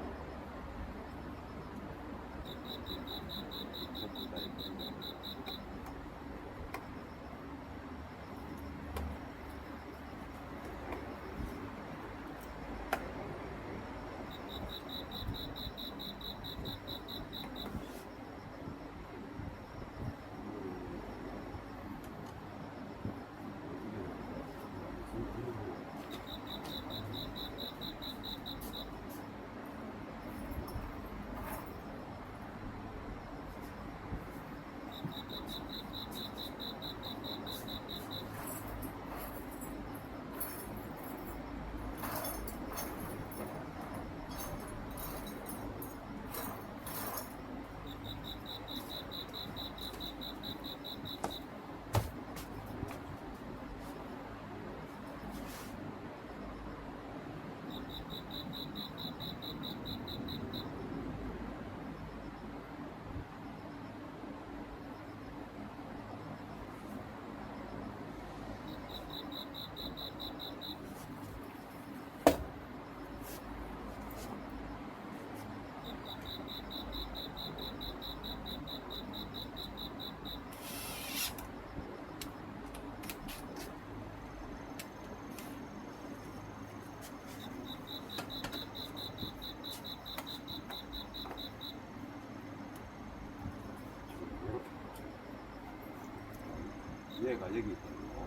얘가 여기 있고,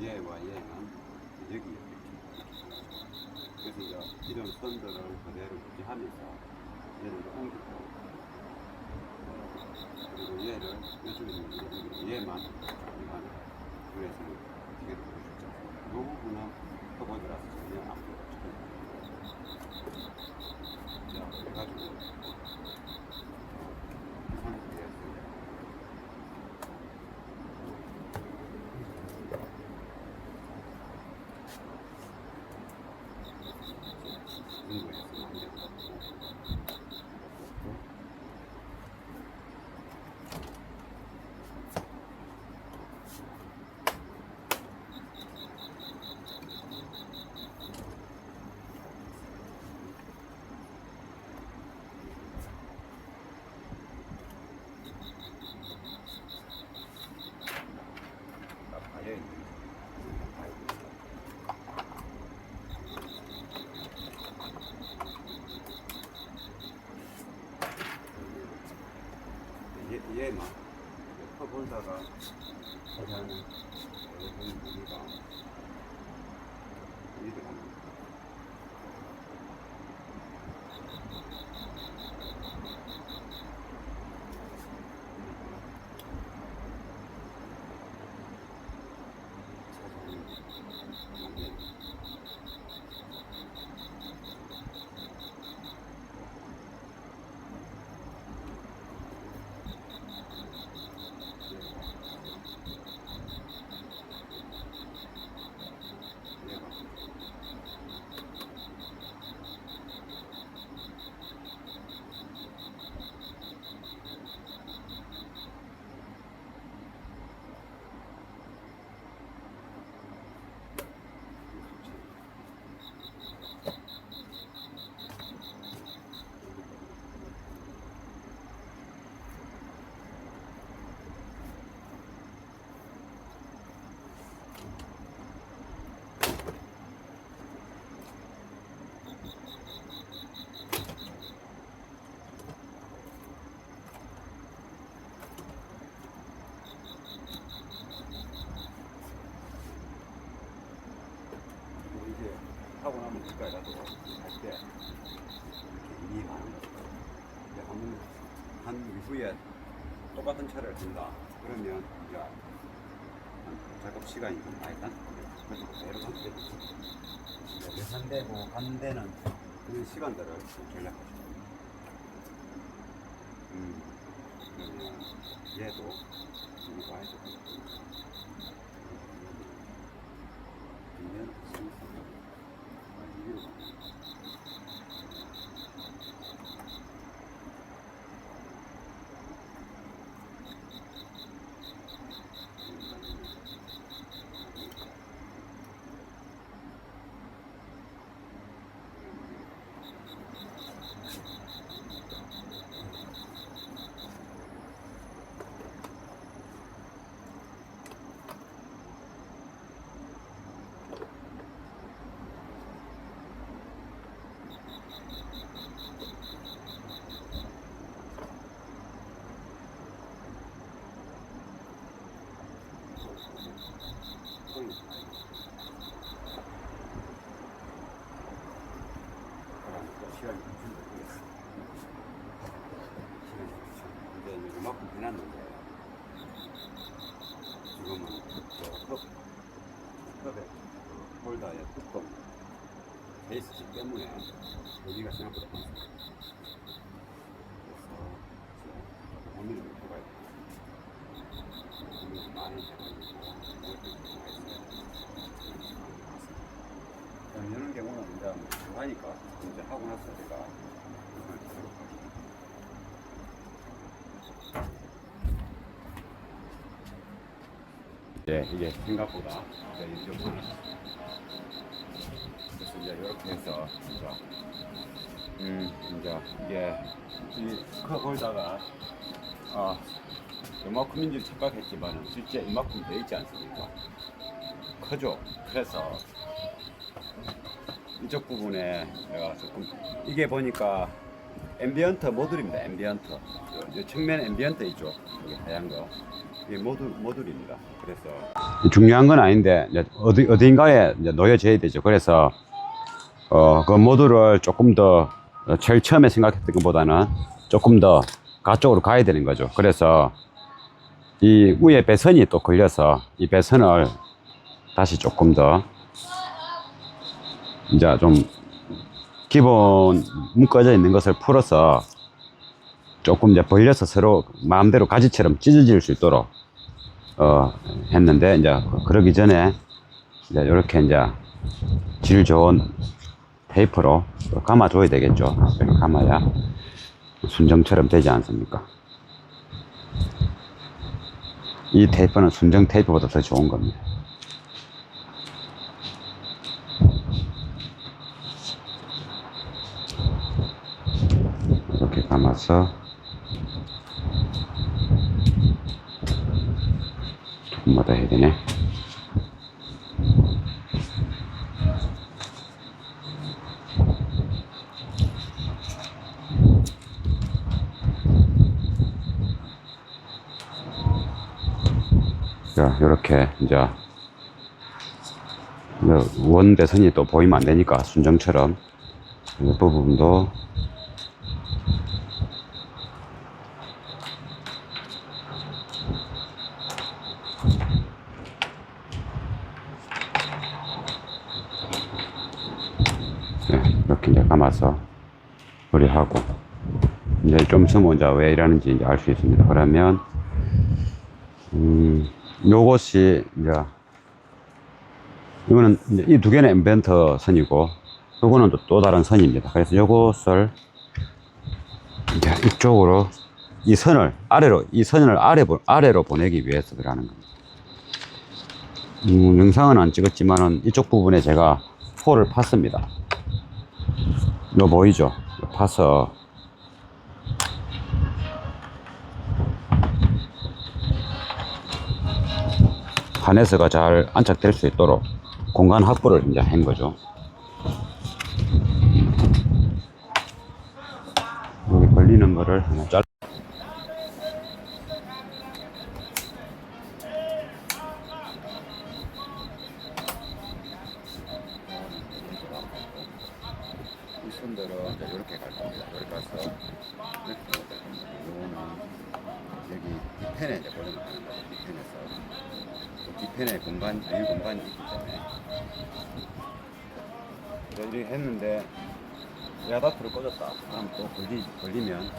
얘와 얘는 여기 이렇게. 그래서 이제 이런 선들을 그대로 유지하면서 얘를 옮기고, 그리고 얘를 이쪽에 있는 얘만 이만 그래서 어떻게 보여줄지. 이 부분은 커버드라서 전혀 안 보여줘요. 자, 그래가지고 이 상태에서 공부했으면 안 되고. 가야 있는 얘만 퍼볼다가 하자는 우리가 이들 합니다. 이제 하고 나면 국가에라도 할 때 이렇게 일이 많은 거죠. 이제 한 이후에 똑같은 차를 든다. 그러면 이제 작업 시간이 좀 많이 단축돼요. 그래서 그대로 단축되죠. 몇 대고 한 대는 그런 시간들을 좀 전략하죠. 그러면 얘도 이거 와야죠. 그러면 위로 시간이 이제 이만큼 지났는데 지금은 컵에 홀더의 뚜껑 베이스지 때문에 여기가 생각보다 많습니다. 그래서 이제 고민을 해봐야 돼요. 고민을 많이 해가지고 이런 경우는 이제 하니까 이제 하고 나서 제가 이게 생각보다 이제 좀 많았어요. 그래서 이제 이렇게 해서 이제 이게 커 보이다가 이만큼인지 착각했지만 실제 이만큼 돼 있지 않습니까? 크죠? 그래서 이쪽 부분에 내가 조금 이게 보니까 앰비언트 모듈입니다. 앰비언트. 요 측면 앰비언트 있죠. 여기 하얀 거. 이게 모듈입니다. 그래서 중요한 건 아닌데 이제 어딘가에 이제 놓여져야 되죠. 그래서 그 모듈을 조금 더 제일 처음에 생각했던 것보다는 조금 더 가쪽으로 가야 되는 거죠. 그래서 이 위에 배선이 또 걸려서 이 배선을 다시 조금 더 이제 좀 기본 묶어져 있는 것을 풀어서 조금 이제 벌려서 서로 마음대로 가지처럼 찢어질 수 있도록 했는데 이제 그러기 전에 이제 이렇게 이제 질 좋은 테이프로 감아줘야 되겠죠. 이렇게 감아야 순정처럼 되지 않습니까? 이 테이프는 순정 테이프보다 더 좋은 겁니다. 이렇게 감아서 조금만 더 해야 되네. 자, 이렇게 이제 원 배선이 또 보이면 안 되니까 순정처럼 이 부분도 네, 이렇게 이제 감아서 우리하고 이제 좀 있으면 이제 왜 이러는지 이제 알 수 있습니다. 그러면 요것이 이제 이거는 이제 이 두 개는 앰비언트 선이고 요거는 또 다른 선입니다. 그래서 요것을 이제 이쪽으로 이 선을 아래로 이 선을 아래로 보내기 위해서 들어가는 겁니다. 영상은 안 찍었지만은 이쪽 부분에 제가 홀을 팠습니다. 이거 보이죠? 파서 하네스가 잘 안착될 수 있도록 공간 확보를 이제 한 거죠. 여기 걸리는 거를 하나 잘. 이 선들은 이제 이렇게 갈 겁니다. 이렇게 가서 이렇게 갈 겁니다. 이거는 여기 뒷편에 이제 고정을 하는 거죠. 뒷편에서 뒷편에 공간이 있기 때문에 이렇게 했는데 에어다프를 꽂았다. 그럼 또 걸리면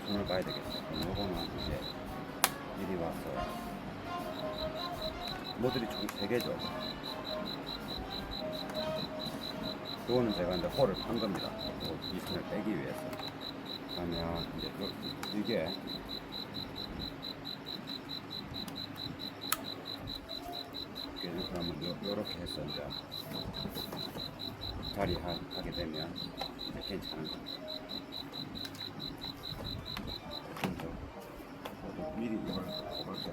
손을 봐야 되겠죠. 요거는 이제 이리 와서 모듈이 총 3개죠. 요거는 제가 이제 홀을 판 겁니다. 이 선을 빼기 위해서. 그러면 이제 이게 그러면 요렇게 해서 이제 자리하게 되면 이제 괜찮은 겁니다. 미리 이걸 뽑을 게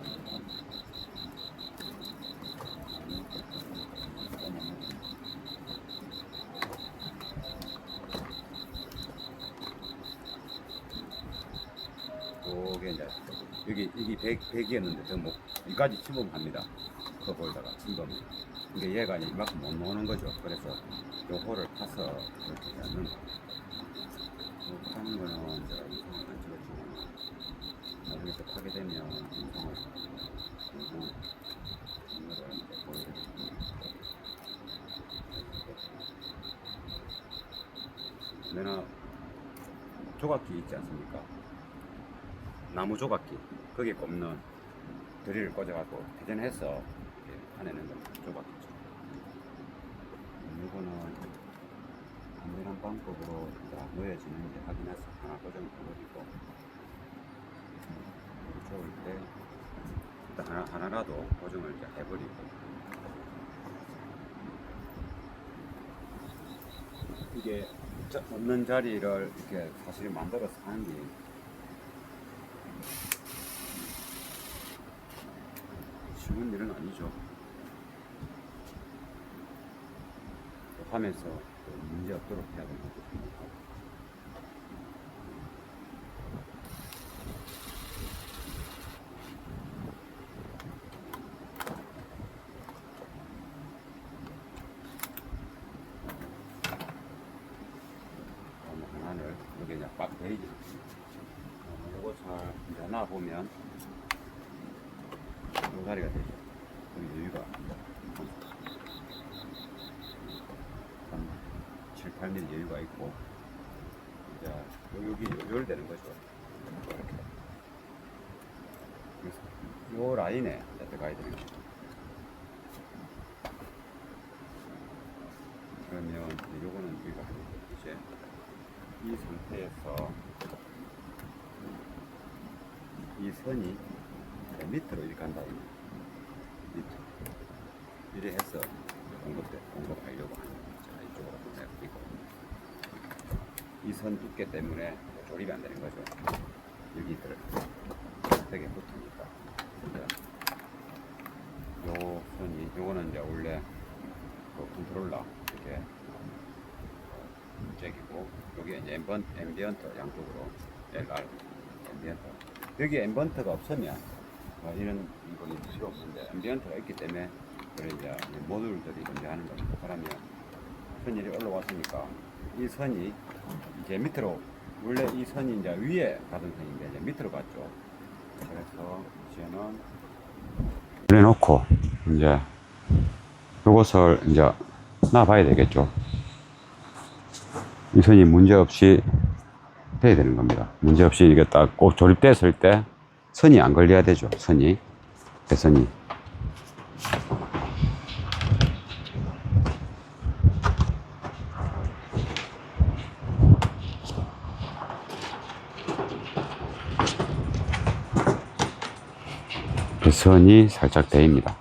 요게 이제 여기 100이었는데 더 뭐 여기까지 침범합니다. 그거 보이다가 침범. 근데 얘가 이만큼 못 나오는 거죠. 그래서 요 홀을 파서 이렇게 하는 거. 파는 거는 제가 영상을 안 찍었지만 나중에 또 파게 되면 영상을 보여드릴게요. 내가 조각기 있지 않습니까? 나무 조각기 거기에 꼽는 드릴을 꽂아갖고 회전해서 이렇게 안에는 조각기죠. 이거는 안전한 방법으로 놓여지는지 확인해서 하나 고정을 해버리고 좋을 때 일단 하나라도 고정을 이제 해버리고 이게 없는 자리를 이렇게 사실 만들어서 하는 게 쉬운 일은 아니죠. 하면서 문제 없도록 해야 됩니다. 이제 놔보면 이 자리가 되죠. 여기 여유가 한 7, 8mm 여유가 있고, 이제 여기 요열되는 거죠. 이렇게. 그래서 요 라인에 들어가야 되는 거죠. 그러면 요거는 우리가 이제 이 상태에서 이 선이 밑으로 이렇게 간다. 밑으로 이래 해서 공급하려고 하는 거죠. 이쪽으로 내리고 이 선 두께 때문에 조립이 안 되는 거죠. 여기 되게 붙으니까. 요 선이 요거는 이제 원래 그 컨트롤러 이렇게 잭이고, 여기 이제 앰비언트 양쪽으로 LR 앰비언트. 여기 앰비언트가 없으면 이런 부분이 필요 없는데, 앰비언트가 있기 때문에 그래 이제 모듈들이 존재하는 겁니다. 그러면 선이 올라왔으니까 이 선이 이제 밑으로, 원래 이 선이 이제 위에 가던 선인데 이제 밑으로 갔죠. 그래서 이제는 그래놓고 이제 이것을 이제 놔봐야 되겠죠. 이 선이 문제없이 돼야 되는 겁니다. 문제없이 이게 딱 꼭 조립됐을 때 선이 안 걸려야 되죠. 배선이. 배선이 살짝 대입니다.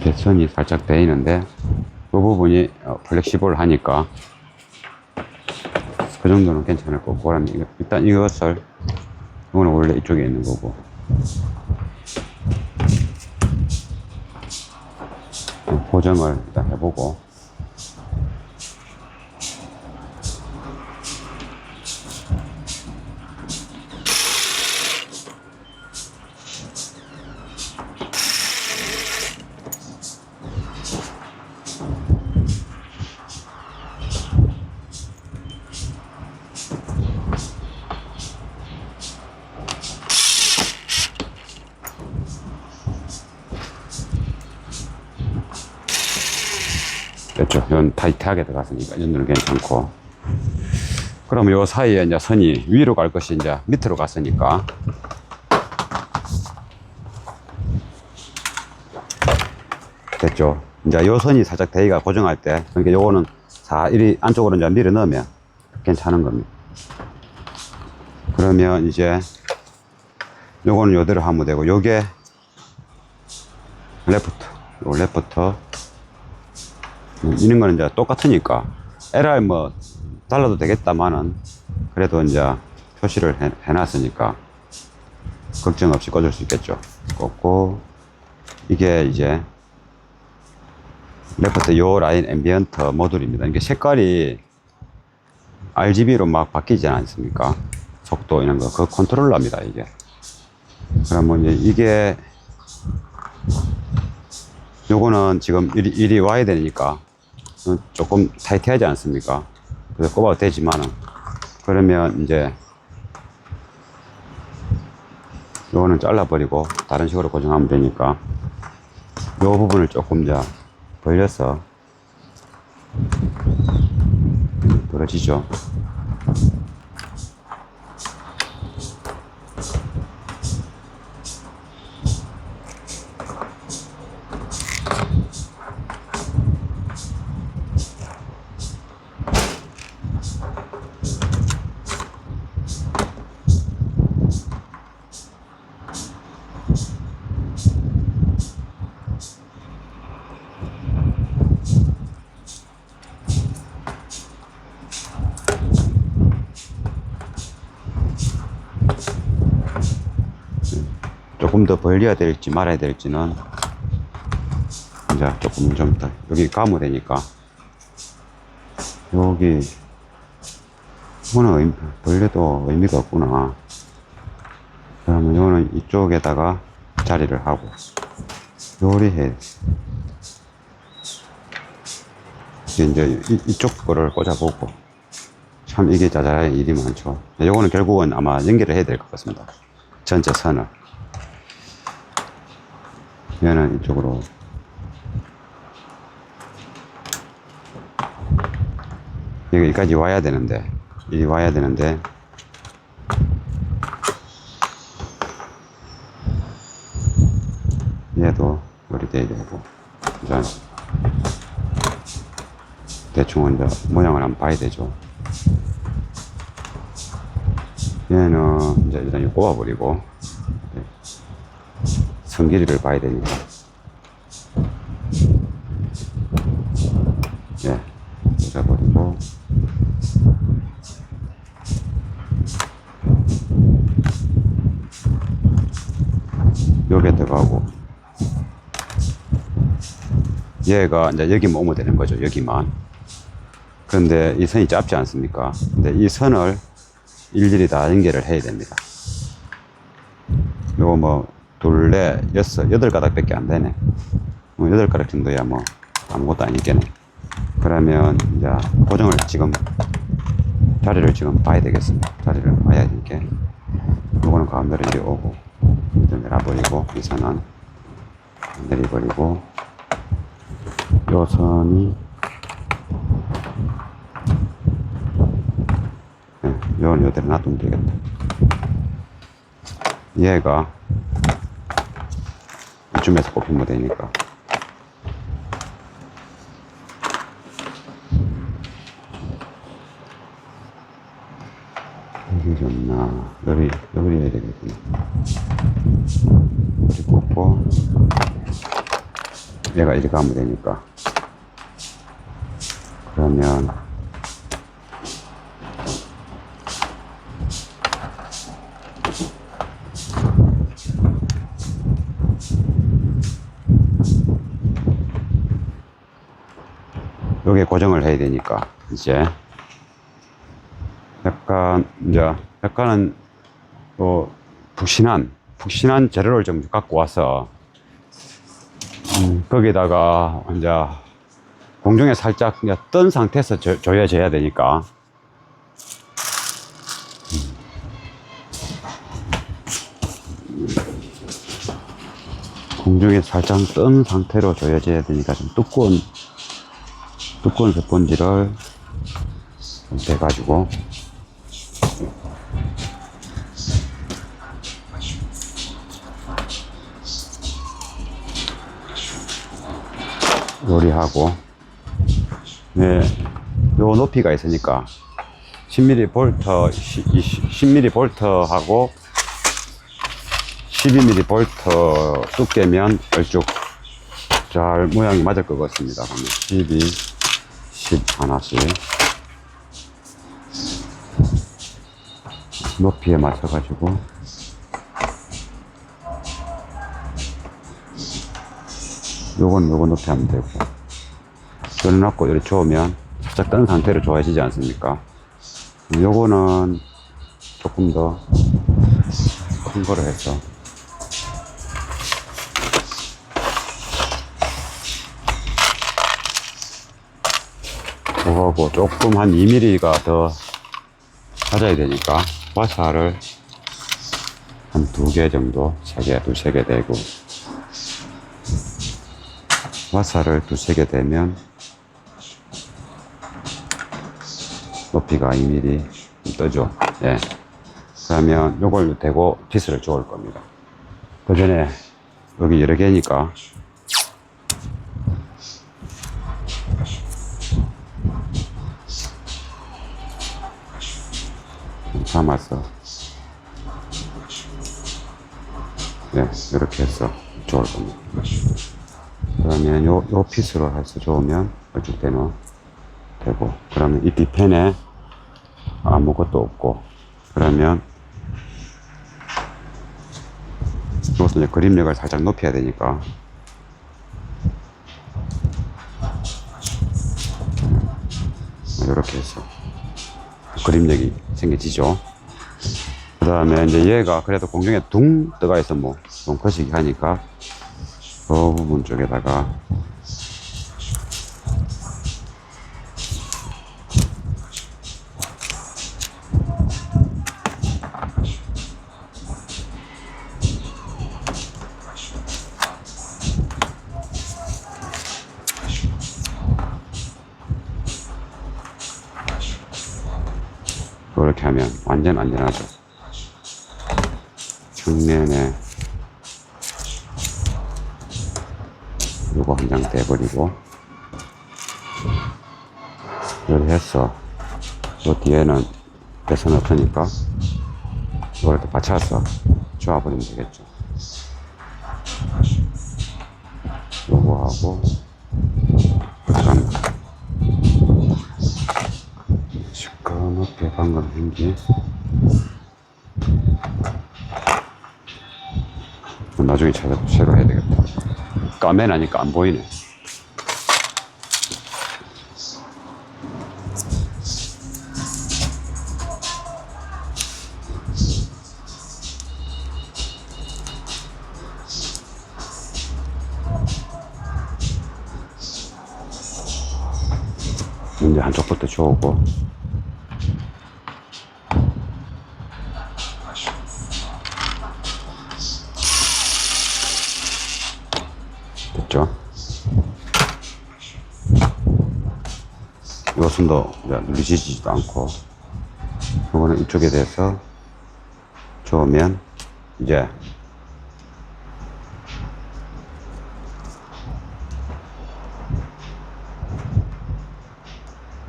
배선이 살짝 대이는데 그 부분이 플렉시블 하니까 그 정도는 괜찮을 거고, 그러면 일단 이것을, 이거는 원래 이쪽에 있는 거고, 고정을 일단 해보고, 됐죠. 이건 타이트하게 들어갔으니까 이 정도는 괜찮고, 그러면 요 사이에 이제 선이 위로 갈 것이 이제 밑으로 갔으니까 됐죠. 이제 요 선이 살짝 대기가 고정할 때, 그러니까 요거는 이리 안쪽으로 이제 밀어 넣으면 괜찮은 겁니다. 그러면 이제 요거는 요대로 하면 되고, 요게 레프트 이런 거는 이제 똑같으니까 LR 뭐 달라도 되겠다마는, 그래도 이제 표시를 해놨으니까 걱정 없이 꽂을 수 있겠죠. 꽂고, 이게 이제 레프트 요 라인 앰비언트 모듈입니다. 이게 색깔이 RGB로 막 바뀌지 않습니까? 속도 이런 거, 그 컨트롤러입니다, 이게. 그러면 이게 요거는 지금 이리 와야 되니까 조금 타이트하지 않습니까? 그래서 꼽아도 되지만은, 그러면 이제 요거는 잘라버리고 다른 식으로 고정하면 되니까 요 부분을 조금 이제 벌려서 벌어지죠. 조금 더 벌려야 될지 말아야 될지는 이제 조금 좀 더 여기 감으면 되니까, 여기 이거는 벌려도 의미가 없구나. 그러면 이거는 이쪽에다가 자리를 하고 요리해 이제 이쪽 거를 꽂아보고, 참 이게 자잘한 일이 많죠. 요거는 결국은 아마 연결을 해야 될 것 같습니다. 전체 선을. 얘는 이쪽으로. 여기까지 와야 되는데, 이리 와야 되는데, 얘도 요리 돼야 되고, 일단, 대충 이제 모양을 한번 봐야 되죠. 얘는 이제 일단 이거 꼽아버리고, 선 길이를 봐야 되니까. 예, 꽂아버리고, 요게 들어가고, 얘가 이제 여기만 오면 되는 거죠, 여기만. 그런데 이 선이 짧지 않습니까? 근데 이 선을 일일이 다 연결을 해야 됩니다. 요거 뭐, 둘, 넷, 여섯, 여덟 가닥밖에 안 되네. 뭐, 여덟 가닥 정도야 뭐, 아무것도 아니겠네. 그러면, 이제, 고정을 지금, 자리를 지금 봐야 되겠습니다. 자리를 봐야 되니까. 요거는 가운데로 이제 오고, 이제 내려버리고, 이 선은 내려버리고, 요 선이, 네, 요건 요대로 놔두면 되겠다. 얘가 이쯤에서 꼽히면 되니까. 여기 좋나. 여기 해야 되겠구나. 이렇게 꼽고, 얘가 이렇게 가면 되니까. 그러면, 요게 고정을 해야 되니까, 이제, 약간은, 푹신한 재료를 좀 갖고 와서, 거기다가, 이제, 공중에 살짝 뜬 상태에서 조여져야 되니까, 공중에 살짝 뜬 상태로 조여져야 되니까 좀 두꺼운 스펀지를 좀 대가지고, 요리하고, 네, 요 높이가 있으니까 10mm 볼트, 10mm 볼트하고 12mm 볼트 두께면 얼쭉 잘 모양이 맞을 것 같습니다. 그러면 12, 10 하나씩 높이에 맞춰가지고 요건 높이 하면 되고, 열어놓고 이렇게 저으면 살짝 뜬 상태로 좋아지지 않습니까? 요거는 조금 더 큰 거로 해서 그거하고 조금 한 2mm가 더 찾아야 되니까 와사를 한 2개 정도, 3개, 2-3개 되고, 와사를 2-3개 되면 높이가 2mm 뜨죠. 예. 그러면 요걸 대고 빗을 쪼을 겁니다. 그 전에 여기 여러 개니까 감아서, 네, 이렇게 해서 쪼을 겁니다. 그러면 요 핏으로 해서 좋으면 얼쭉 되면 되고, 그러면 이 뒤편에 아무것도 없고, 그러면 이것도 이제 그립력을 살짝 높여야 되니까 이렇게 해서 그립력이 생겨지죠. 그 다음에 이제 얘가 그래도 공중에 둥 떠가 있어 뭐 좀 거시기 하니까 그 부분 쪽에다가 이렇게 하면 완전 안전하죠. 측면에 요거 한 장 떼버리고, 이렇게 해서 요 뒤에는 배선 없으니까 이걸 또 받쳐서 조아버리면 되겠죠. 요거 하고 빨간 시꺼멓게 방금 한게 나중에 찾아 새로 해야 되겠다. 까매나니까 안 보이네. 이제 한쪽부터 줘오고, 됐죠? 이것은도 눌리지지도 않고, 이거는 이쪽에 대해서 줘오면 이제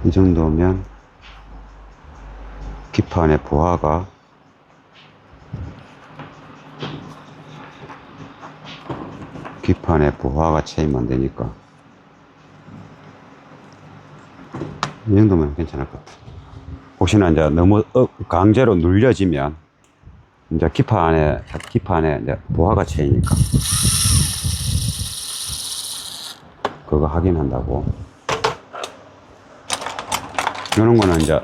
이 정도면 기판의 부하가 채이면 되니까 이 정도면 괜찮을 것 같아. 혹시나 이제 너무 강제로 눌려지면 이제 기판에 이제 부하가 채이니까 그거 확인한다고. 이런 거는 이제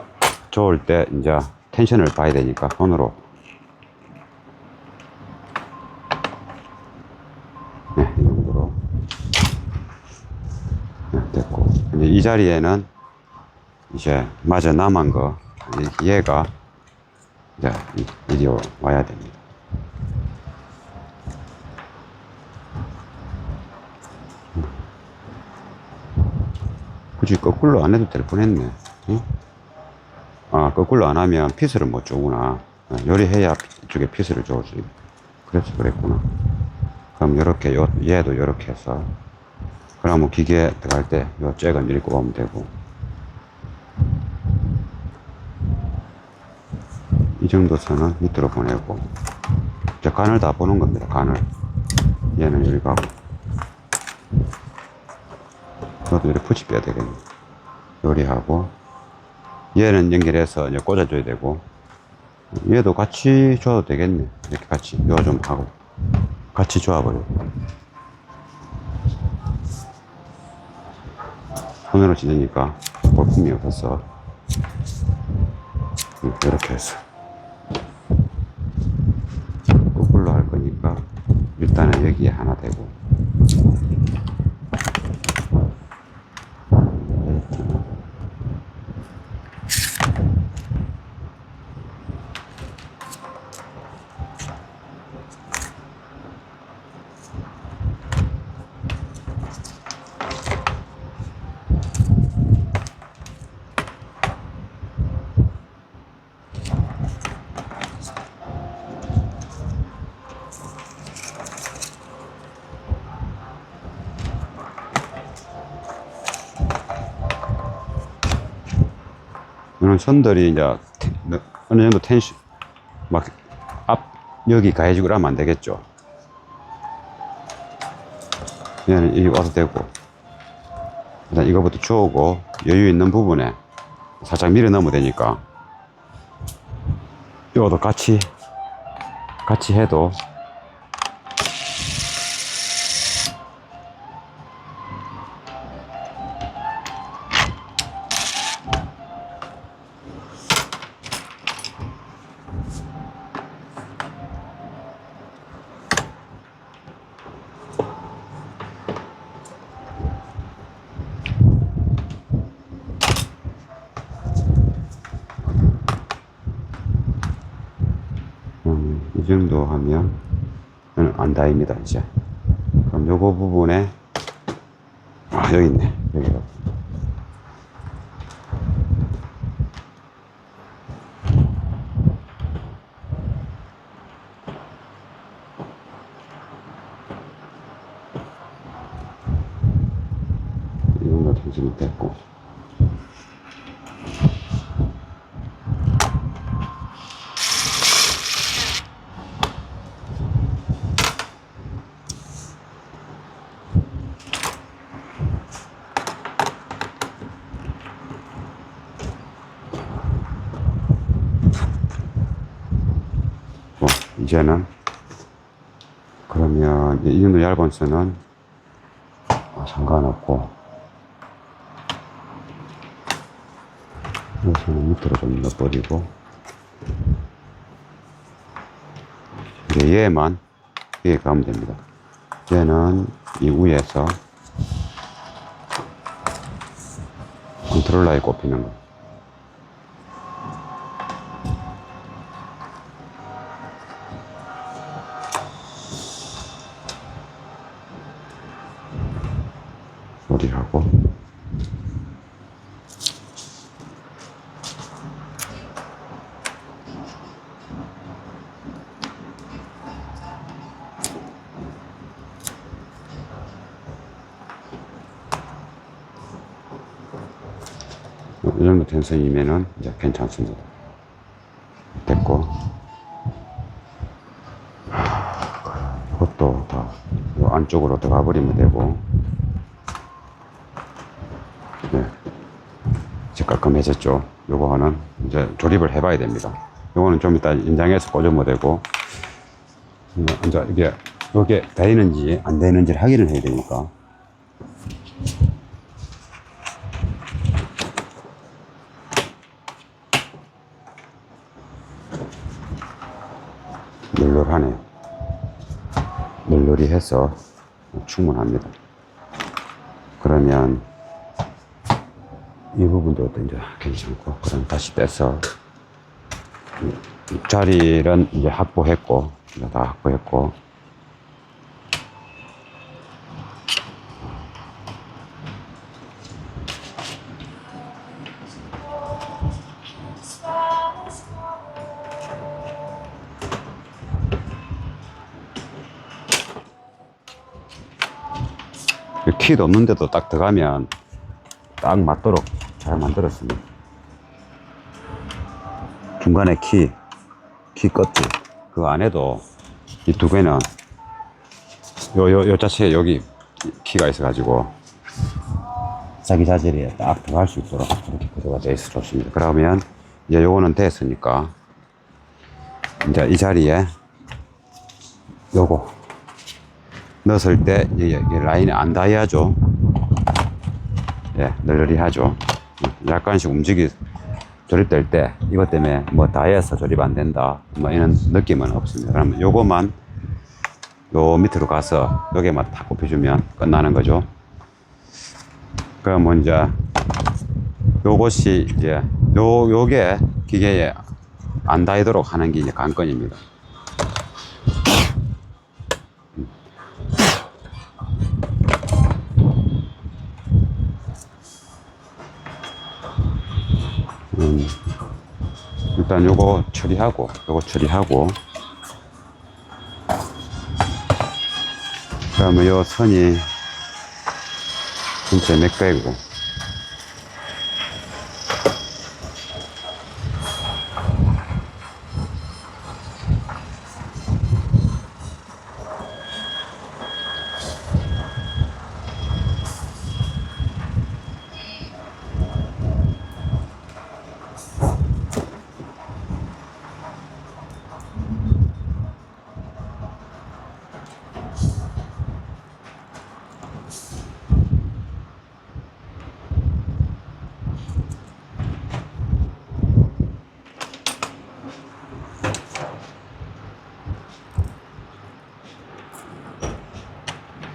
좋을 때 이제 텐션을 봐야 되니까 손으로. 네, 이 정도로. 네, 됐고. 이제 이 자리에는 이제 마저 남은 거, 얘가 이제 이리 와야 됩니다. 굳이 거꾸로 안 해도 될 뻔했네. 응? 아, 거꾸로 안 하면 피스를 못 주구나. 요리해야 이쪽에 피스를 줘주지. 그래서 그랬구나. 그럼 요렇게, 얘도 요렇게 해서. 그러면 기계 들어갈 때 요 잭은 이렇게 오면 되고. 이 정도 선은 밑으로 보내고. 이제 간을 다 보는 겁니다, 간을. 얘는 여기 가고. 너도 이렇게 붙이 빼야 되겠네. 요리하고. 얘는 연결해서 이제 꽂아줘야 되고, 얘도 같이 줘도 되겠네. 이렇게 같이 요 좀 하고 같이 줘버려. 손으로 찢으니까 볼품이 없어서 이렇게 해서 거꾸로 할 거니까 일단은 여기에 하나 대고, 이런 선들이 이제 어느 정도 텐션 막 여기 가해지고 하면 안 되겠죠. 얘는 이리 와도 되고, 일단 이거부터 주우고 여유 있는 부분에 살짝 밀어 넣으면 되니까 이것도 같이 해도 이 정도 하면 안 닿입니다. 이제 그럼 요거 부분에 여기 있네. 여기가 지금 됐고. 이제는 그러면 이 정도 얇은 선은 상관없고, 이 선은 밑으로 좀 넣어버리고, 이제 얘만 여기 가면 됩니다. 얘는 이 위에서 컨트롤러에 꼽히는 거. 소리하고, 이 정도 텐션이면은 이제 괜찮습니다. 됐고, 이것도 다 안쪽으로 들어가 버리면 되고, 네. 이제 깔끔해졌죠. 요거는 이제 조립을 해봐야 됩니다. 요거는 좀 이따 인장해서 꽂으면 되고, 이제 이게 요게 되는지 안 되는지를 확인을 해야 되니까. 널널하네요. 널널히 해서 충분합니다. 그러면 이 부분도 이제 괜찮고, 그럼 다시 떼서 자리는 이제 확보했고, 이제 다 확보했고, 키도 없는데도 딱 들어가면 딱 맞도록 잘 만들었습니다. 중간에 키 끝이 그 안에도 이 두 개는 요 자체에 여기 키가 있어가지고 자기 자질에 딱 들어갈 수 있도록 이렇게 구조가 되어 있어 좋습니다. 그러면 이제 요거는 됐으니까 이제 이 자리에 요거 넣었을 때 이게 라인이 안 닿아야죠. 예, 널널히 하죠. 약간씩 조립될 때 이것 때문에 뭐 닿아서 조립 안 된다 뭐 이런 느낌은 없습니다. 그러면 요거만 요 밑으로 가서 여기만 탁 꼽혀주면 끝나는 거죠. 그럼 이제 요것이 이제 요게 기계에 안 닿도록 하는 게 이제 관건입니다. 일단 요거 처리하고, 그러면 요 선이 전체 몇 개고,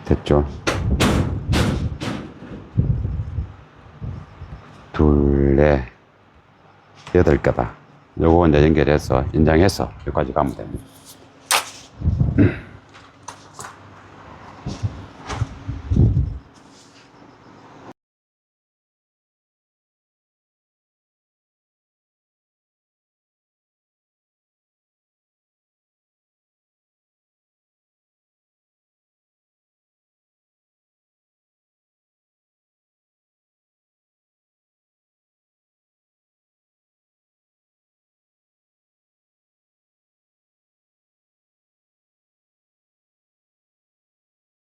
됐죠? 둘, 넷, 8개다. 요거 이제 연결해서 인장해서 여기까지 가면 됩니다.